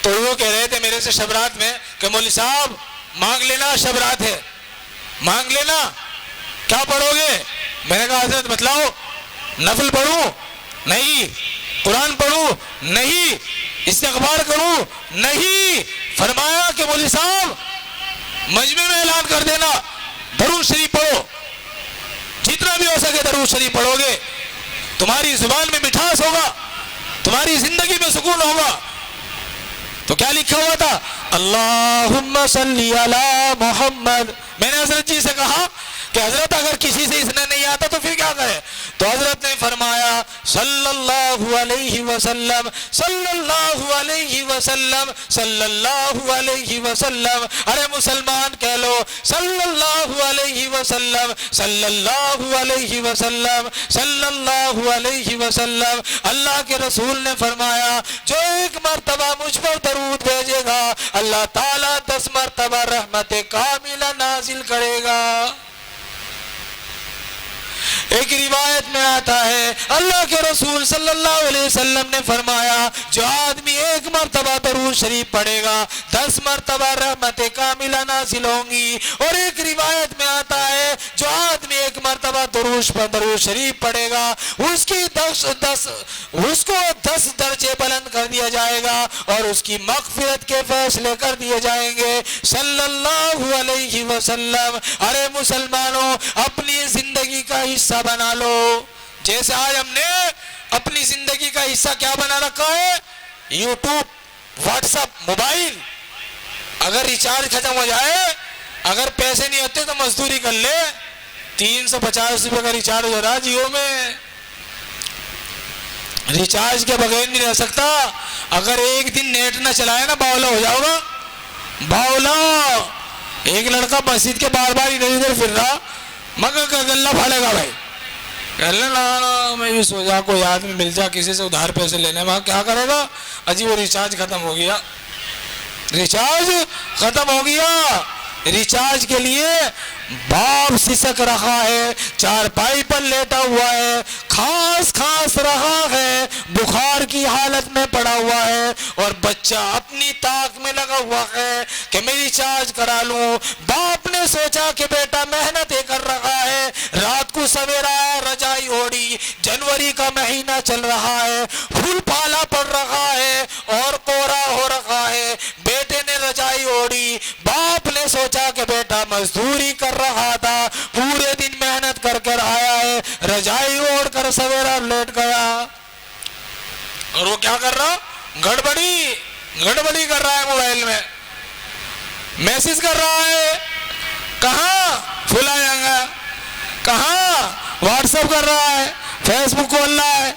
تو وہ کہہ رہے تھے میرے سے شبرات میں کہ مولوی صاحب مانگ لینا، شبرات ہے مانگ لینا، کیا پڑھو گے؟ میں نے کہا حضرت بتلاؤ، نفل پڑھوں؟ نہیں۔ قرآن پڑھوں؟ نہیں۔ استغفار کروں؟ نہیں۔ فرمایا کہ مولوی صاحب مجمع میں اعلان کر دینا درود شریف پڑھو، جتنا بھی ہو سکے درود شریف پڑھو گے، تمہاری زبان میں مٹھاس ہوگا، تمہاری زندگی میں سکون ہوگا۔ تو کیا لکھا ہوا تھا؟ اللہم صلی علی محمد۔ میں نے حضرت جی سے کہا کہ حضرت اگر کسی سے اس نے نہیں آتا تو پھر کیا کرے؟ تو حضرت نے فرمایا صلی اللہ علیہ وسلم، صلی اللہ علیہ وسلم، صلی اللہ علیہ وسلم۔ ارے مسلمان کہہ لو صلی اللہ علیہ وسلم، صلی اللہ علیہ وسلم، صلی اللہ علیہ وسلم۔ اللہ کے رسول نے فرمایا جو ایک مرتبہ مجھ پر درود بھیجے گا اللہ تعالیٰ 10 مرتبہ رحمت کاملہ نازل کرے گا۔ ایک روایت میں آتا ہے اللہ کے رسول صلی اللہ علیہ وسلم نے فرمایا جو آدمی ایک مرتبہ درود شریف پڑھے گا 10 مرتبہ رحمت کاملہ نازل ہوں گی. اور ایک روایت میں آتا ہے جو آدمی ایک مرتبہ درود شریف پڑھے گا اس کو 10 درجے بلند کر دیا جائے گا اور اس کی مغفرت کے فیصلے کر دیے جائیں گے صلی اللہ علیہ وسلم. ارے مسلمانوں اپنی زندگی کا حصہ بنا لو. جیسے آج ہم نے اپنی زندگی کا حصہ کیا بنا رکھا ہے؟ YouTube, what's app, mobile. اگر ریچارج ختم ہو جائے، اگر پیسے نہیں ہوتے تو مزدوری کر لے. 350 روپے کا ریچارج ہو رہا جیو میں. ریچارج کے بغیر نہیں رہ سکتا. اگر ایک دن نیٹ نہ چلائے نا باولا ہو جاؤ گا. باولا. ایک لڑکا مسجد کے بار بار ادھر ادھر پھر رہا مگر گلہ پھاڑے گا بھائی. میں بھی سوچا کوئی آدمی مل جا کسی سے ادھار پیسے لینے میں کیا کرے گا. اجی وہ ریچارج ختم ہو گیا. ریچارج ختم ہو گیا. ریچارج کے لیے باپ سسک رہا ہے، چارپائی پر لیٹا ہوا ہے، کھانس رہا ہے، بخار کی حالت میں پڑا ہوا ہے اور بچہ اپنی طاق میں لگا ہوا ہے کہ میں ریچارج کرا لوں. باپ نے سوچا کہ بیٹا محنتیں کر رہا ہے، رات کو سویرا ہے، رجائی اوڑی، جنوری کا مہینہ چل رہا ہے، پھول پالا پڑ رہا ہے اور کورا ہو رہا ہے. بیٹے نے رجائی اوڑی. باپ نے سوچا کہ بیٹا مزدوری کر رہا تھا، پورے دن محنت کر کر آیا ہے، رجائی اوڑھ کر سویرا لیٹ گیا. اور وہ کیا کر رہا؟ گڑبڑی کر رہا ہے. موبائل میں میسج کر رہا ہے. کہاں پھولا جائیں گا، کہاں واٹس ایپ کر رہا ہے، فیس بک کھول رہا ہے،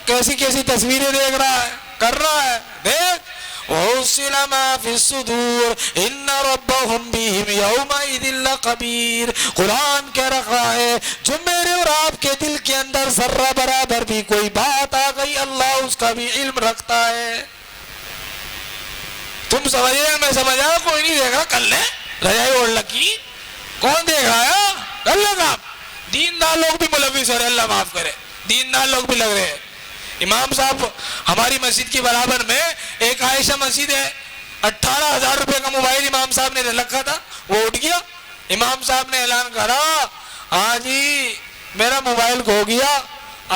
کیسی کیسی تصویریں دیکھ رہا ہے، کر رہا ہے. دیکھ وَحُصِّلَ مَا فِي الصُّدُورِ إِنَّ رَبَّهُمْ بِهِمْ يَوْمَئِذٍ لَخَبِيرٌ. قرآن کہہ رہا ہے جو میرے اور آپ کے دل کے اندر ذرہ برابر بھی کوئی بات آ گئی اللہ اس کا بھی علم رکھتا ہے. تم سمجھ رہے میں سمجھ آیا؟ کوئی نہیں دیکھ رہا. کل نے رجائی اوڑھ لگی، کون دیکھ رہا ہے؟ اللہ کا. دیندار لوگ بھی ملوث ہو رہے، اللہ معاف کرے. دیندار لوگ بھی لگ رہے ہیں. امام صاحب ہماری مسجد کے برابر میں ایک عائشہ مسجد ہے، 18,000 روپے کا موبائل امام صاحب نے رکھا تھا، وہ اٹھ گیا. امام صاحب نے اعلان کرا ہاں جی میرا موبائل کھو گیا،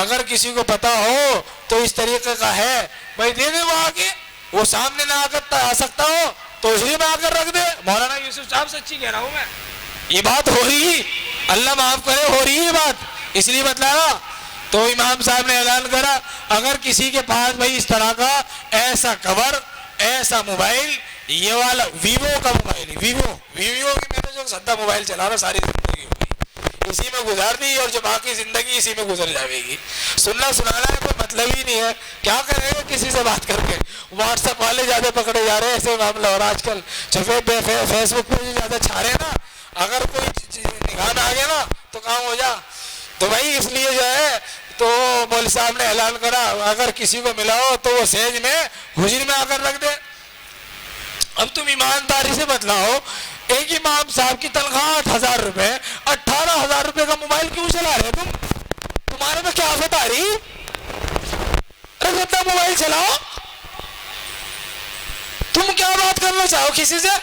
اگر کسی کو پتا ہو تو اس طریقے کا ہے بھائی دے دے. وہ آگے وہ سامنے نہ آ سکتا ہو تو اس لیے میں آ کر رکھ دے. مولانا یوسف صاحب سچی کہہ رہا ہوں میں، یہ بات ہو رہی، اللہ معاف کرے، ہو رہی ہے بات، اس لیے بتلا رہا. تو امام صاحب نے اعلان کرا اگر کسی کے پاس بھائی اس طرح کا ایسا کور، ایسا موبائل، یہ والا ویوو کا موبائل، ویوو کی میں نے جو سدا موبائل چلا رہا ساری زندگی ہوگی اسی میں گزار دی اور جو باقی زندگی اسی میں گزر جائے گی. سننا سنانا ہے کوئی مطلب ہی نہیں ہے. کیا کرے گا کسی سے بات کر کے؟ واٹس ایپ والے زیادہ پکڑے جا رہے ہیں ایسے معاملہ. اور آج کل فیس بک پہ زیادہ چھا رہے ہیں نا، اگر کوئی نگاہ میں آ گیا نا تو کام ہو جا. تو بھائی اس لیے جو ہے تو مولوی صاحب نے اعلان کرا اگر کسی کو ملا ہو تو وہ سیج میں حجر میں آ کر رکھ دے. اب تم ایمانداری سے بتلاؤ ایک امام صاحب کی تنخواہ 8,000 روپے، 18,000 روپے کا موبائل کیوں چلا رہے تم؟ تمہارے میں کیا آفت آ رہی؟ ارے اتنا موبائل چلاؤ. تم کیا بات کرنا چاہو کسی سے؟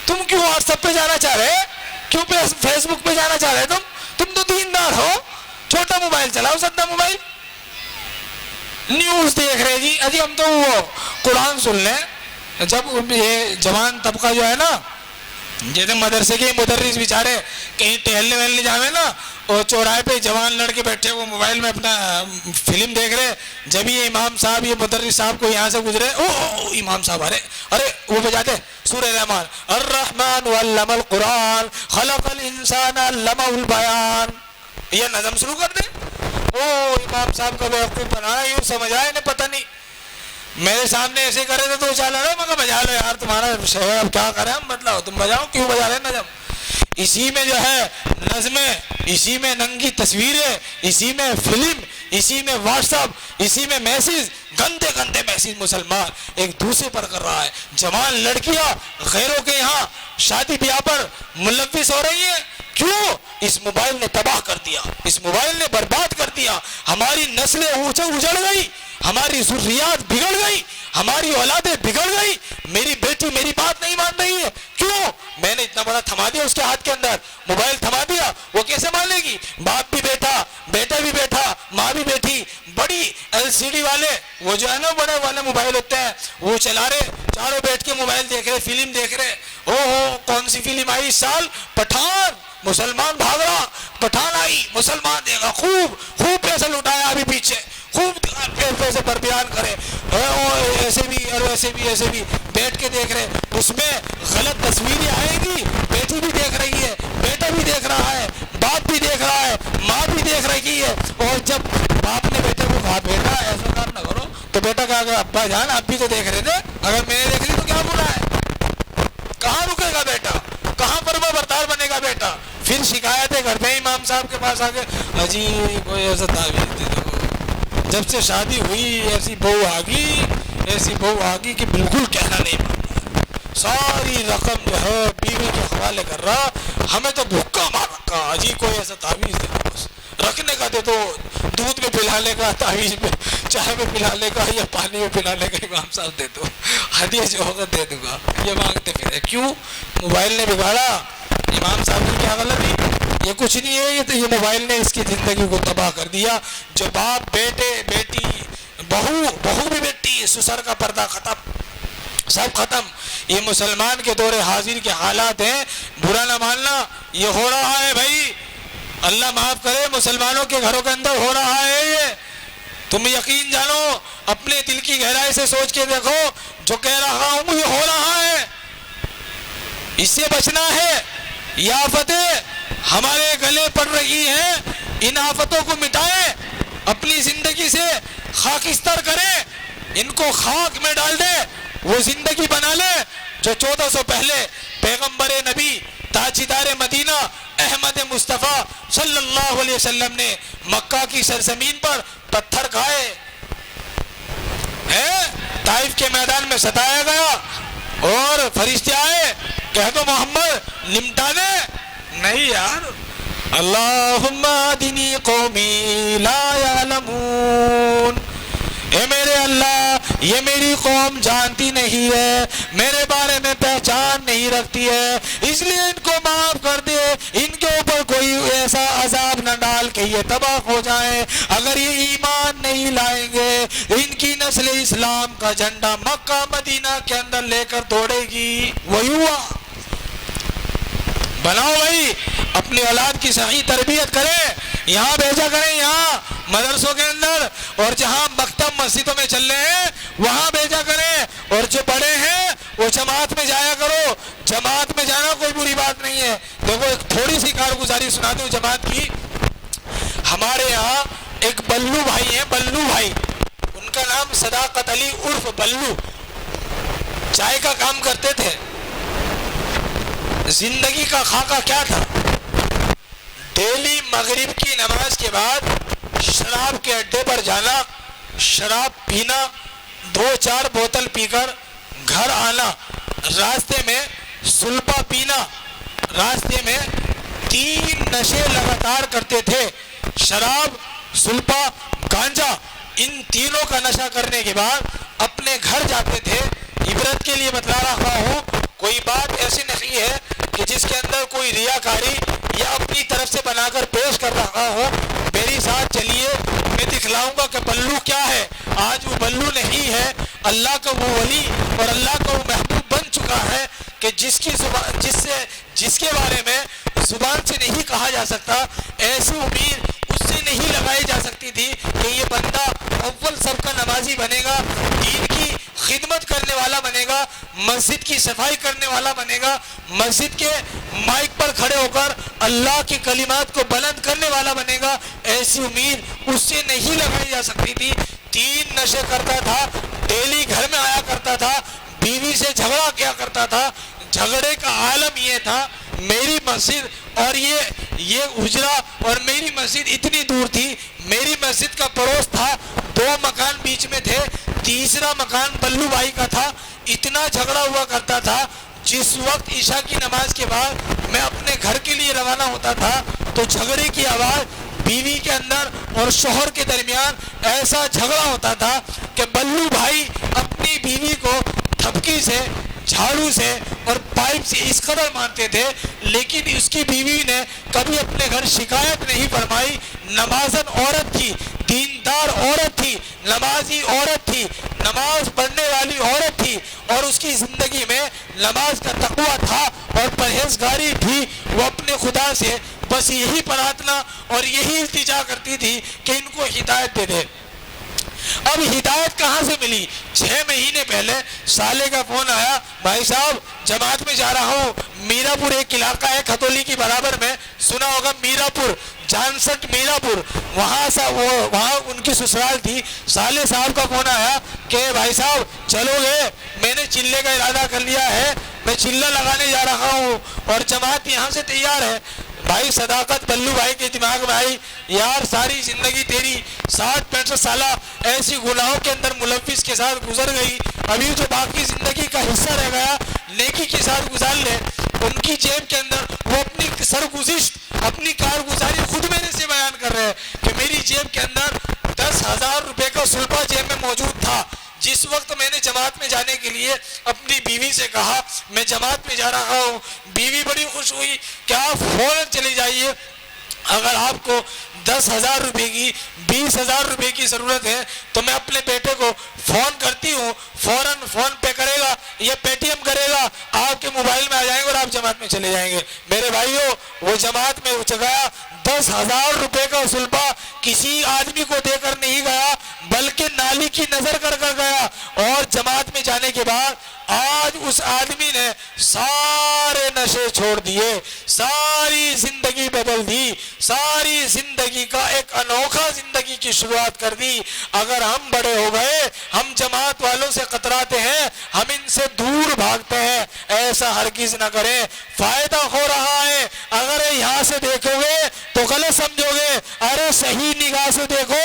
تم کیوں واٹس ایپ پہ جانا چاہ رہے؟ کیوں فیس بک پہ جانا چاہ رہے؟ تم تو دیندار ہو. چھوٹا موبائل چلاؤ، سدا موبائل. نیوز دیکھ رہے جی ابھی ہم تو وہ قرآن سن لیں. جب یہ جوان طبقہ جو ہے نا، جیسے مدرسے کے مدرس بیچارے کہیں ٹہلنے وہلنے جاوے نا اور چوراہے پہ جوان لڑکے بیٹھے وہ موبائل میں اپنا فلم دیکھ رہے، جب یہ امام صاحب یہ مدرس صاحب کو یہاں سے گزرے امام صاحب ارے وہ بجاتے سورہ رحمان، الرحمن علم القرآن خلق الانسان علمہ البیان، یہ نظم شروع کر دے. امام صاحب کا بیوقوف بنانا، یوں سمجھ آئے انہیں پتہ نہیں. میرے سامنے ایسے کرے تھے تو چل رہے مگر بجا لو یار تمہارا شہر، اب کیا کریں ہم، بتلاؤ تم بجاؤ کیوں بجا رہے نظم. اسی میں جو ہے نظمیں، اسی میں ننگی تصویریں، اسی میں فلم، اسی میں واٹس ایپ، اسی میں میسیج، گندے گندے میسیج مسلمان ایک دوسرے پر کر رہا ہے. جوان لڑکیاں غیروں کے یہاں شادی بیاہ پر ملوث ہو رہی ہیں. کیوں؟ اس موبائل نے تباہ کر دیا، اس موبائل نے برباد کر دیا، ہماری نسلیں اجڑ گئی، ہماری ذریات بگڑ گئی، ہماری اولادیں بگڑ گئی۔ میری بیٹی میری بات نہیں مان رہی ہے، کیوں؟ میں نے اتنا بڑا تھما دیا اس کے ہاتھ کے اندر، موبائل تھما دیا، وہ کیسے مانے گی؟ باپ بھی بیٹھا، بیٹا بھی بیٹھا، ماں بھی بیٹھی، بڑی LCD والے وہ جو ہے نا بڑے والے موبائل ہوتے ہیں وہ چلا رہے، چاروں بیٹھ کے موبائل دیکھ رہے، فلم دیکھ رہے۔ اوہو کون سی فلم آئی اس سال؟ پٹھان، مسلمان بھاگ رہا، پٹھان آئی، مسلمان دے گا، خوب پیسہ لٹایا، ابھی پیچھے خوب پیسے پر بیان کرے، ایسے بھی اور ویسے بھی، ایسے بھی بیٹھ کے دیکھ رہے۔ اس میں غلط تصویریں آئیں گی، بیٹی بھی دیکھ رہی ہے، بیٹا بھی دیکھ رہا ہے، باپ بھی دیکھ رہا ہے، ماں بھی دیکھ رہی ہے۔ اور جب باپ نے بیٹے کو کہا بیٹا ایسا کام نہ کرو، تو بیٹا کہا کہ ابا جان آپ بھی تو دیکھ رہے تھے، اگر میں نے دیکھ لی تو کیا برا ہے؟ کہاں رکے گا بیٹا؟ کہاں فرما بردار بنے گا بیٹا؟ پھر شکایتیں گھر پہ امام صاحب کے پاس آ کے، اجی کوئی ایسا تعویذ دے دو۔ جب سے شادی ہوئی ایسی بہو آ گئی کہ بالکل کہنا نہیں مانتا، ساری رقم جو ہے بیوی کے حوالے کر رہا، ہمیں تو بھوکا مار رکھا، اجی کوئی ایسا تعویذ دے دو، بس رکھنے کا دے دو، دودھ میں پلانے کا، تعویذ میں چائے میں پلانے کا یا پانی میں پلانے کا امام صاحب دے دو، ہدیہ جو ہوگا دے دوں گا، یہ مانگتے پھر۔ کیوں؟ موبائل نے بگاڑا۔ امام صاحب کی کیا غلطی؟ یہ کچھ نہیں ہے، یہ تو یہ موبائل نے اس کی زندگی کو تباہ کر دیا۔ جو باپ، بیٹے، بیٹی، بہو بھی بیٹی، سسر کا پردہ ختم، سب ختم۔ یہ مسلمان کے دور حاضر کے حالات ہیں، برا نہ ماننا، یہ ہو رہا ہے بھائی، اللہ معاف کرے، مسلمانوں کے گھروں کے اندر ہو رہا ہے یہ۔ تم یقین جانو، اپنے دل کی گہرائی سے سوچ کے دیکھو، جو کہہ رہا ہوں یہ ہو رہا ہے، اس سے بچنا ہے۔ یہ آفتیں ہمارے گلے پڑ رہی ہیں، ان آفتوں کو مٹائیں، اپنی زندگی سے خاکستر کریں، ان کو خاک میں ڈال دیں، وہ زندگی بنا لیں جو 1400 پہلے پیغمبر نبی تاجدار مدینہ احمد مصطفیٰ صلی اللہ علیہ وسلم نے مکہ کی سرزمین پر پتھر کھائے ہیں، طائف کے میدان میں ستایا گیا، اور فرشتے آئے، کہہ دو محمد نمٹانے نہیں یار، اللہم اہدنی قومی لا یعلمون، اے میرے اللہ یہ میری قوم جانتی نہیں ہے، میرے بارے میں پہچان نہیں رکھتی ہے، اس لیے ان کو معاف کر دے، ان کے اوپر کوئی ایسا عذاب نہ ڈال کہ یہ تباہ ہو جائیں۔ اگر یہ ایمان نہیں لائیں گے، ان کی نسل اسلام کا جھنڈا مکہ مدینہ کے اندر لے کر دوڑے گی۔ وہی ہوا۔ بناؤ بھائی، اپنی اولاد کی صحیح تربیت کریں، یہاں بھیجا کریں، یہاں مدرسوں کے اندر، اور جہاں مکتب مسجدوں میں چل رہے ہیں وہاں بھیجا کریں، اور جو بڑے ہیں وہ جماعت میں جایا کرو۔ جماعت میں جانا کوئی بری بات نہیں ہے۔ دیکھو ایک تھوڑی سی کارگزاری سنا دوں جماعت کی۔ ہمارے یہاں ایک بلو بھائی ہیں، بلو بھائی، ان کا نام صداقت علی عرف بلو، چائے کا کام کرتے تھے۔ زندگی کا خاکہ کیا تھا؟ ڈیلی مغرب کی نماز کے بعد شراب کے اڈے پر جانا، شراب پینا، 2-4 بوتل پی کر گھر آنا، راستے میں سلپا پینا، راستے میں 3 نشے لگاتار کرتے تھے، شراب، سلپا، گانجا، ان تینوں کا نشہ کرنے کے بعد اپنے گھر جاتے تھے۔ عبرت کے لیے بتلا رہا ہوں، کوئی بات ایسی نہیں ہے کہ جس کے اندر کوئی ریاکاری یا اپنی طرف سے بنا کر پیش کر رہا ہو۔ میری ساتھ چلیے، میں دکھلاؤں گا کہ بلو کیا ہے۔ آج وہ بلو نہیں ہے، اللہ کا وہ ولی اور اللہ کا وہ محبوب بن چکا ہے کہ جس کے بارے میں زبان سے نہیں کہا جا سکتا، ایسی امید اس سے نہیں لگائی جا سکتی تھی کہ یہ بندہ اول سب کا نمازی بنے گا، دین کی خدمت کرنے والا بنے گا، مسجد کی صفائی کرنے والا بنے گا، مسجد کے مائک پر کھڑے ہو کر اللہ کی کلمات کو بلند کرنے والا بنے گا۔ ایسی امید اس سے نہیں لگائی جا سکتی تھی۔ 3 نشے کرتا تھا، ڈیلی گھر میں آیا کرتا تھا، بیوی سے جھگڑا کیا کرتا تھا۔ جھگڑے کا عالم یہ تھا، میری مسجد اور یہ اجرا اور میری مسجد اتنی دور تھی، میری مسجد کا پڑوس تھا، 2 مکان بیچ میں تھے، تیسرا مکان بلو بھائی کا تھا۔ اتنا جھگڑا ہوا کرتا تھا، جس وقت عشاء کی نماز کے بعد میں اپنے گھر کے لیے روانہ ہوتا تھا تو جھگڑے کی آواز بیوی کے اندر اور شوہر کے درمیان ایسا جھگڑا ہوتا تھا کہ بلو بھائی اپنی بیوی کو تھپکی سے، جھاڑو سے اور پائپ سے اس قدر مانتے تھے، لیکن اس کی بیوی نے کبھی اپنے گھر شکایت نہیں فرمائی۔ نمازن عورت تھی، دیندار عورت تھی، نمازی عورت تھی، نماز پڑھنے والی عورت تھی، اور اس کی زندگی میں نماز کا تقویٰ تھا اور پرہیزگاری بھی۔ وہ اپنے خدا سے بس یہی پرارتھنا اور یہی التجا کرتی تھی کہ ان کو ہدایت دے دے۔ اب ہدایت کہاں سے ملی؟ 6 مہینے پہلے سالے کا فون آیا، بھائی صاحب جماعت میں جا رہا ہوں، میرا پور ایک علاقہ ہے کھتولی کی برابر میں، سنا ہوگا میرا پور، جانسٹ میرا پور، وہاں ان کی سسرال تھی۔ سالے صاحب کا فون آیا کہ بھائی صاحب چلو گے؟ میں نے چلے کا ارادہ کر لیا ہے، میں چلہ لگانے جا رہا ہوں اور جماعت یہاں سے تیار ہے۔ بھائی صداقت بلو بھائی کے دماغ میں آئی، یار ساری زندگی تیری 60-65 سالہ ایسی گناہوں کے اندر ملوث کے ساتھ گزر گئی، ابھی جو باقی زندگی کا حصہ رہ گیا نیکی کے ساتھ گزار لے۔ ان کی جیب کے اندر وہ اپنی سرگزشت، اپنی کارگزاری خود میرے سے بیان کر رہے ہیں کہ میری جیب کے اندر 10,000 روپے کا سلپا جیب میں موجود تھا۔ جس وقت میں نے جماعت میں جانے کے لیے اپنی بیوی سے کہا میں جماعت میں جا رہا ہوں، بیوی بڑی خوش ہوئی کہ آپ فوراً چلے جائیے، اگر آپ کو 10,000 روپے کی 20,000 روپے کی ضرورت ہے تو میں اپنے بیٹے کو فون کرتی ہوں، فوراً فون پے کرے گا یا پے ٹی ایم کرے گا، آپ کے موبائل میں آ جائیں گے اور آپ جماعت میں چلے جائیں گے۔ میرے بھائیوں وہ جماعت میں گیا، 10,000 روپے کا سلپا کسی آدمی کو دے کر نہیں گیا بلکہ نالی کی نظر کر گیا، اور جماعت میں جانے کے بعد آج اس آدمی نے سارے نشے چھوڑ دیے، ساری زندگی بدل دی، ساری زندگی کا ایک انوکھا زندگی کی شروعات کر دی۔ اگر ہم بڑے ہو گئے، ہم جماعت والوں سے قطراتے ہیں، ہم ان سے دور بھاگتے ہیں، ایسا ہرگز نہ کریں، فائدہ ہو رہا ہے۔ اگر یہاں سے دیکھو گے تو غلط سمجھو گے، ارے صحیح نگاہ سے دیکھو،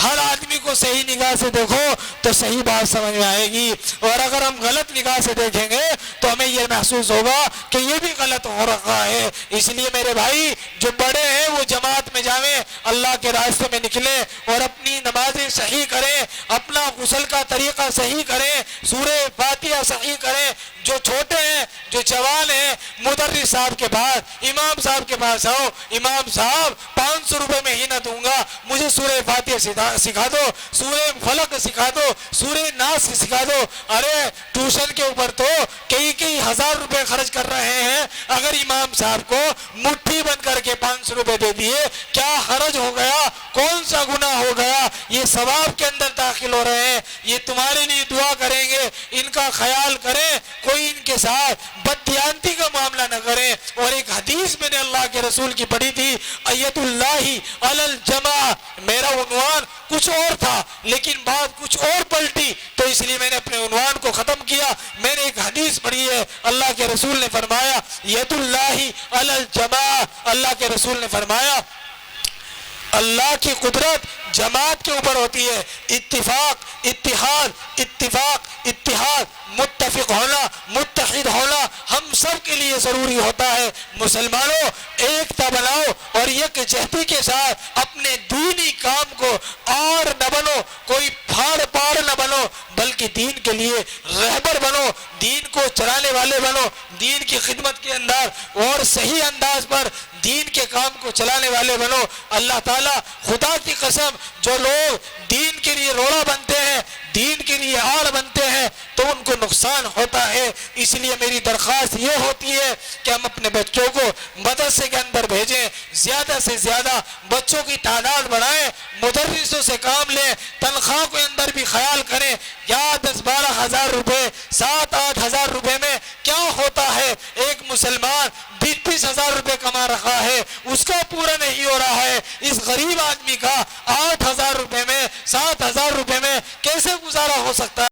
ہر آدمی کو صحیح نگاہ سے دیکھو تو صحیح بات سمجھ میں آئے گی، اور اگر ہم غلط نگاہ سے دیکھیں گے تو ہمیں یہ محسوس ہوگا کہ یہ بھی غلط ہو رہا ہے۔ اس لیے میرے بھائی جو بڑے ہیں وہ جماعت میں جاویں، اللہ کے راستے میں نکلیں اور اپنی نمازیں صحیح کریں، اپنا غسل کا طریقہ صحیح کریں، سورہ فاتحہ صحیح کریں۔ جو چھوٹے ہیں، جو جوان ہیں، مدرس صاحب کے پاس، امام صاحب کے پاس آؤ، امام صاحب 500 روپے مہینہ دوں گا، مجھے سورہ فاتحہ سکھا دو، سورہ فلق سکھا دو، سورہ ناس سکھا دو۔ ارے ٹیوشن کے اوپر تو کئی ہزار روپے خرچ کر رہے ہیں، اگر امام صاحب کو مٹھی بند کر کے 500 روپے دے دیے کیا حرج ہو گیا؟ کون سا گناہ ہو گیا؟ یہ ثواب کے اندر داخل ہو رہے ہیں۔ یہ تمہارے لیے دعا کریں گے، ان کا خیال کریں، کوئی ان کے ساتھ بددیانتی کا معاملہ نہ کریں۔ اور ایک حدیث میں نے اللہ کے رسول کی پڑھی تھی، ایت اللہ علی الجماع، میرا عنوان کچھ اور تھا لیکن بات کچھ اور پلٹی، تو اس لیے میں نے اپنے عنوان کو ختم کیا۔ میں نے ایک حدیث پڑھی ہے، اللہ کے رسول نے فرمایا یت اللہ علی الجماع، اللہ کے رسول نے فرمایا اللہ کی قدرت جماعت کے اوپر ہوتی ہے۔ اتفاق، اتحاد، اتفاق، اتحاد، متفق ہونا، متحد ہونا ہم سب کے لیے ضروری ہوتا ہے۔ مسلمانوں ایکتا بناؤ اور یکجہتی کے ساتھ اپنے دینی کام کو آڑ نہ بنو، کوئی پھاڑ پاڑ نہ بنو، بلکہ دین کے لیے رہبر بنو، دین کو چلانے والے بنو، دین کی خدمت کے اندر اور صحیح انداز پر دین کے کام کو چلانے والے بنو۔ اللہ تعالیٰ خدا کی قسم جو لوگ دین کے لیے روڑا بنتے ہیں، دین کے لیے آڑ بنتے ہیں تو ان کو نقصان ہوتا ہے۔ اس لیے میری درخواست یہ ہوتی ہے کہ ہم اپنے بچوں کو مدرسے کے اندر بھیجیں، زیادہ سے زیادہ بچوں کی تعداد بڑھائیں، مدرسوں سے کام لیں، تنخواہ کے اندر بھی خیال کریں۔ یا 10-12 ہزار روپے، 7-8 ہزار روپے میں کیا ہوتا ہے؟ ایک مسلمان 20-20 ہزار روپے کما رہا ہے، اس کا پورا نہیں ہو رہا ہے، اس غریب آدمی کا 8 ہزار روپے میں، 7 ہزار روپے میں کیسے گزارا ہو سکتا